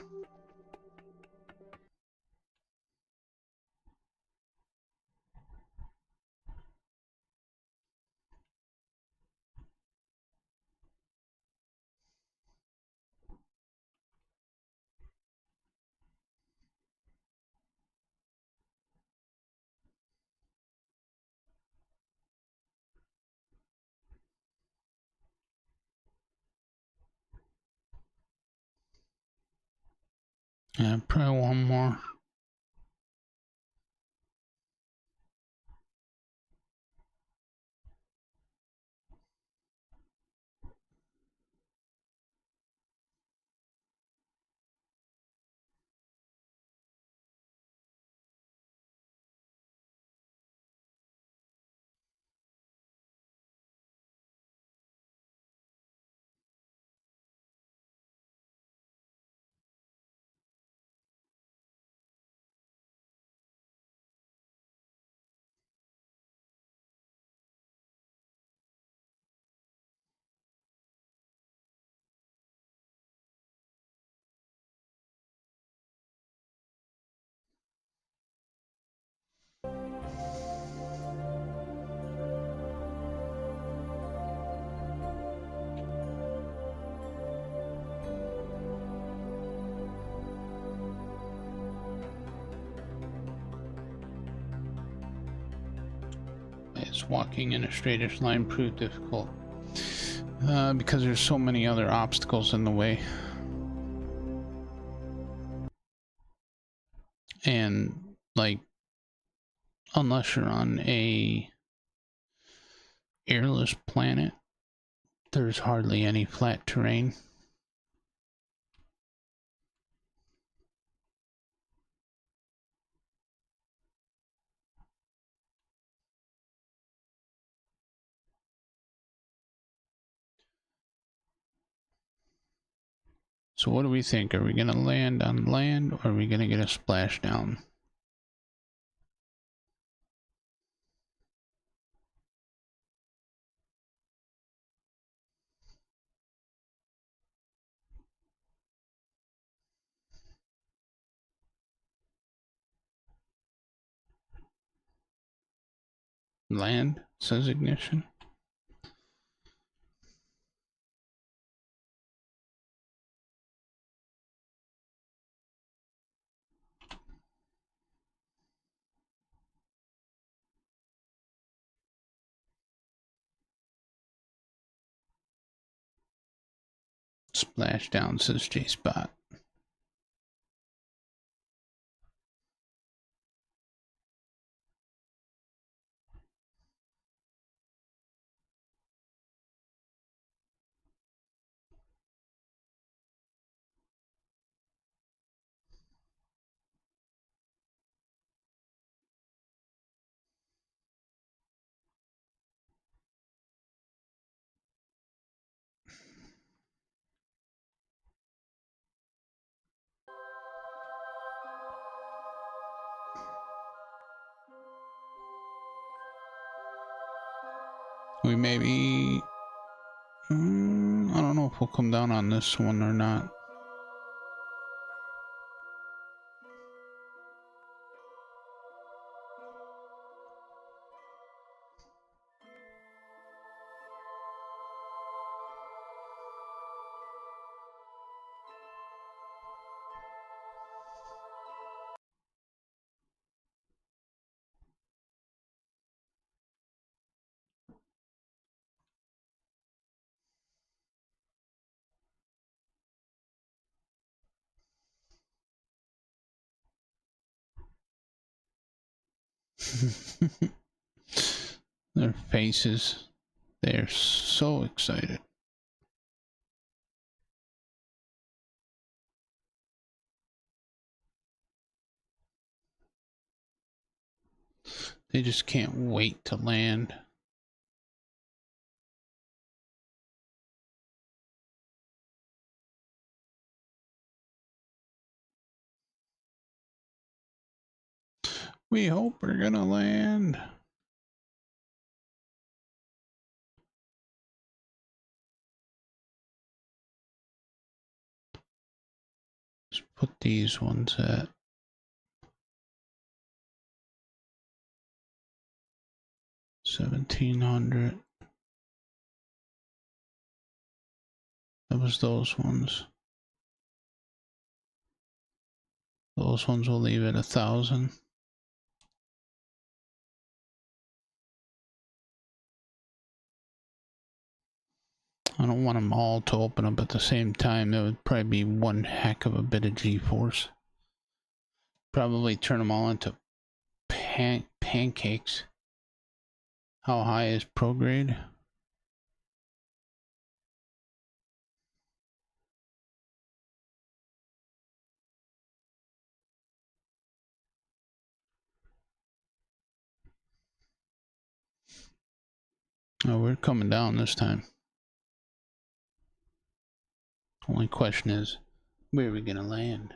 Yeah, probably one more. Is walking in a straightish line prove difficult? Because there's so many other obstacles in the way. And, like, unless you're on a airless planet, there's hardly any flat terrain. So what do we think? Are we gonna land on land or are we gonna get a splashdown? Land, says Ignition. Splashdown, says J-Spot. We maybe... I don't know if we'll come down on this one or not. Their faces, they're so excited. They just can't wait to land. We hope we're gonna land. Let's put these ones at 1700. That was those ones. Those ones will leave at 1,000. I don't want them all to open up at the same time. That would probably be one heck of a bit of G-force. Probably turn them all into pancakes. How high is prograde? Oh, we're coming down this time. Only question is, where are we gonna land?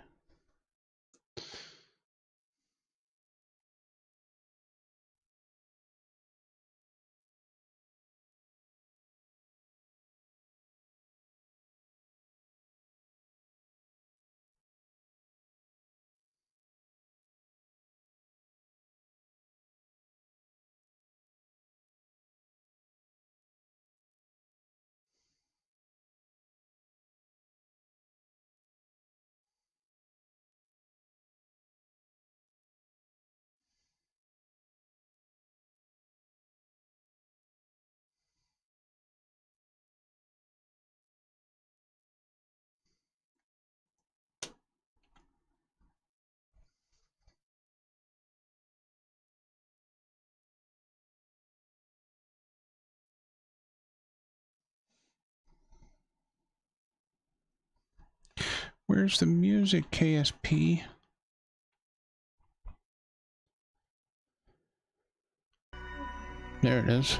Where's the music, KSP? There it is.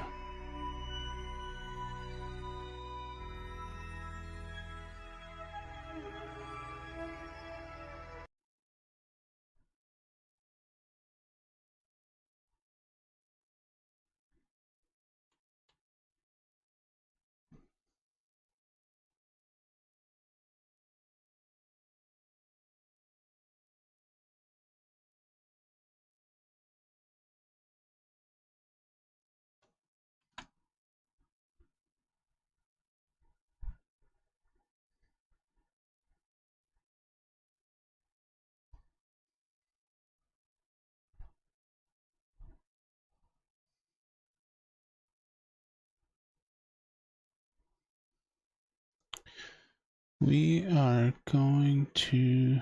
We are going to...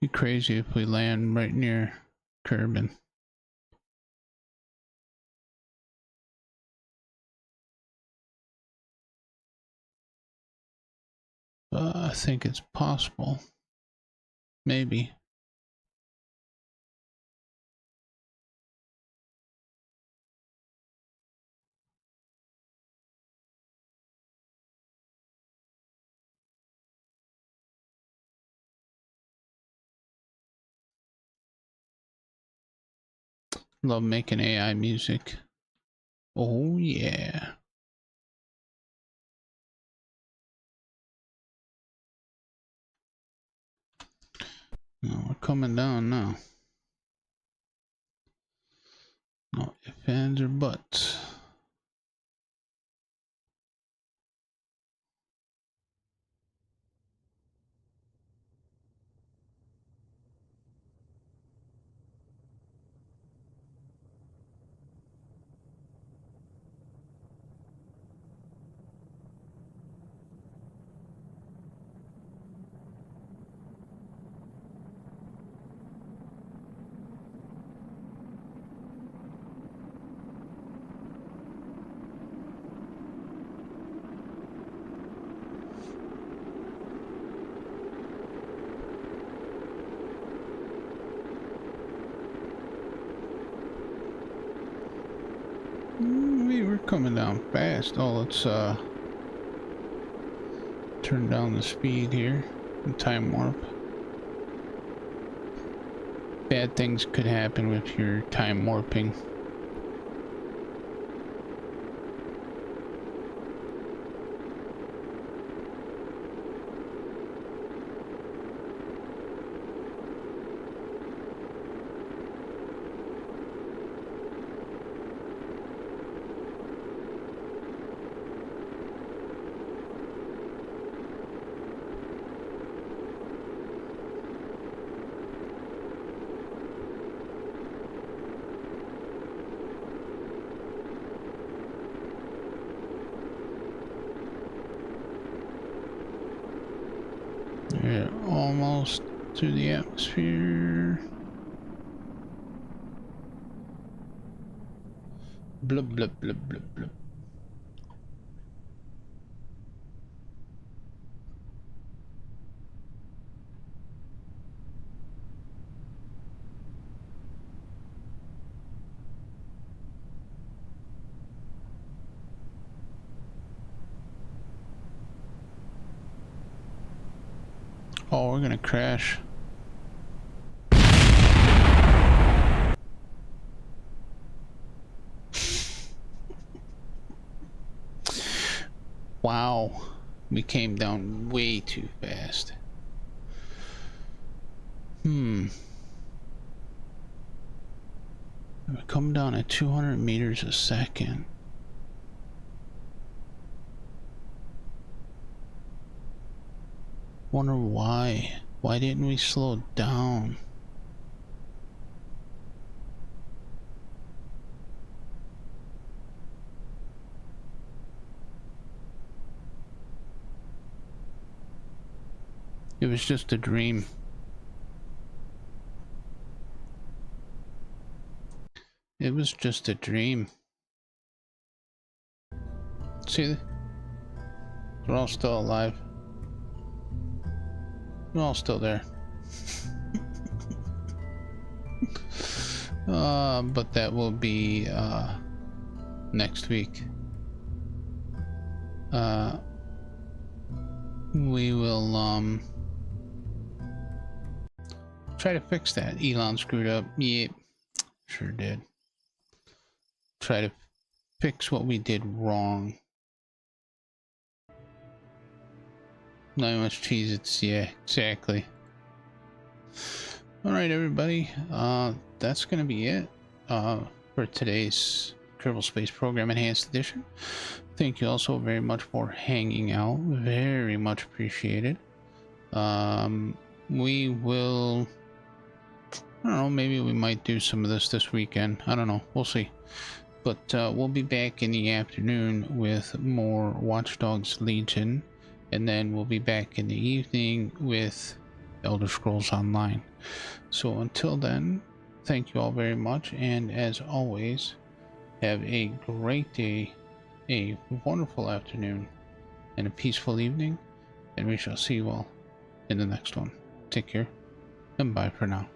Be crazy if we land right near Kerbal. I think it's possible. Maybe. Love making AI music. Oh yeah. No, we're coming down now. No ifs, ands, or buts. We're coming down fast. Oh, let's turn down the speed here and time warp. Bad things could happen with your time warping. We're almost through the atmosphere. Blub, blub, blub, blub, blub. Oh, we're gonna crash. Wow, we came down way too fast. We're coming down at 200 meters a second. Wonder why. Why didn't we slow down? It was just a dream. It was just a dream. See, we're all still alive. We're all still there. But that will be next week. We will try to fix that. Elon screwed up. Yeah, sure did. Try to fix what we did wrong. Not much cheese, it's yeah, exactly. Alright everybody, that's gonna be it for today's Kerbal Space Program Enhanced Edition. Thank you all so very much for hanging out. Very much appreciated. we will, I don't know, maybe we might do some of this weekend. I don't know. We'll see. But we'll be back in the afternoon with more Watch Dogs Legion. And then we'll be back in the evening with Elder Scrolls Online. So until then, thank you all very much. And as always, have a great day, a wonderful afternoon, and a peaceful evening. And we shall see you all in the next one. Take care, and bye for now.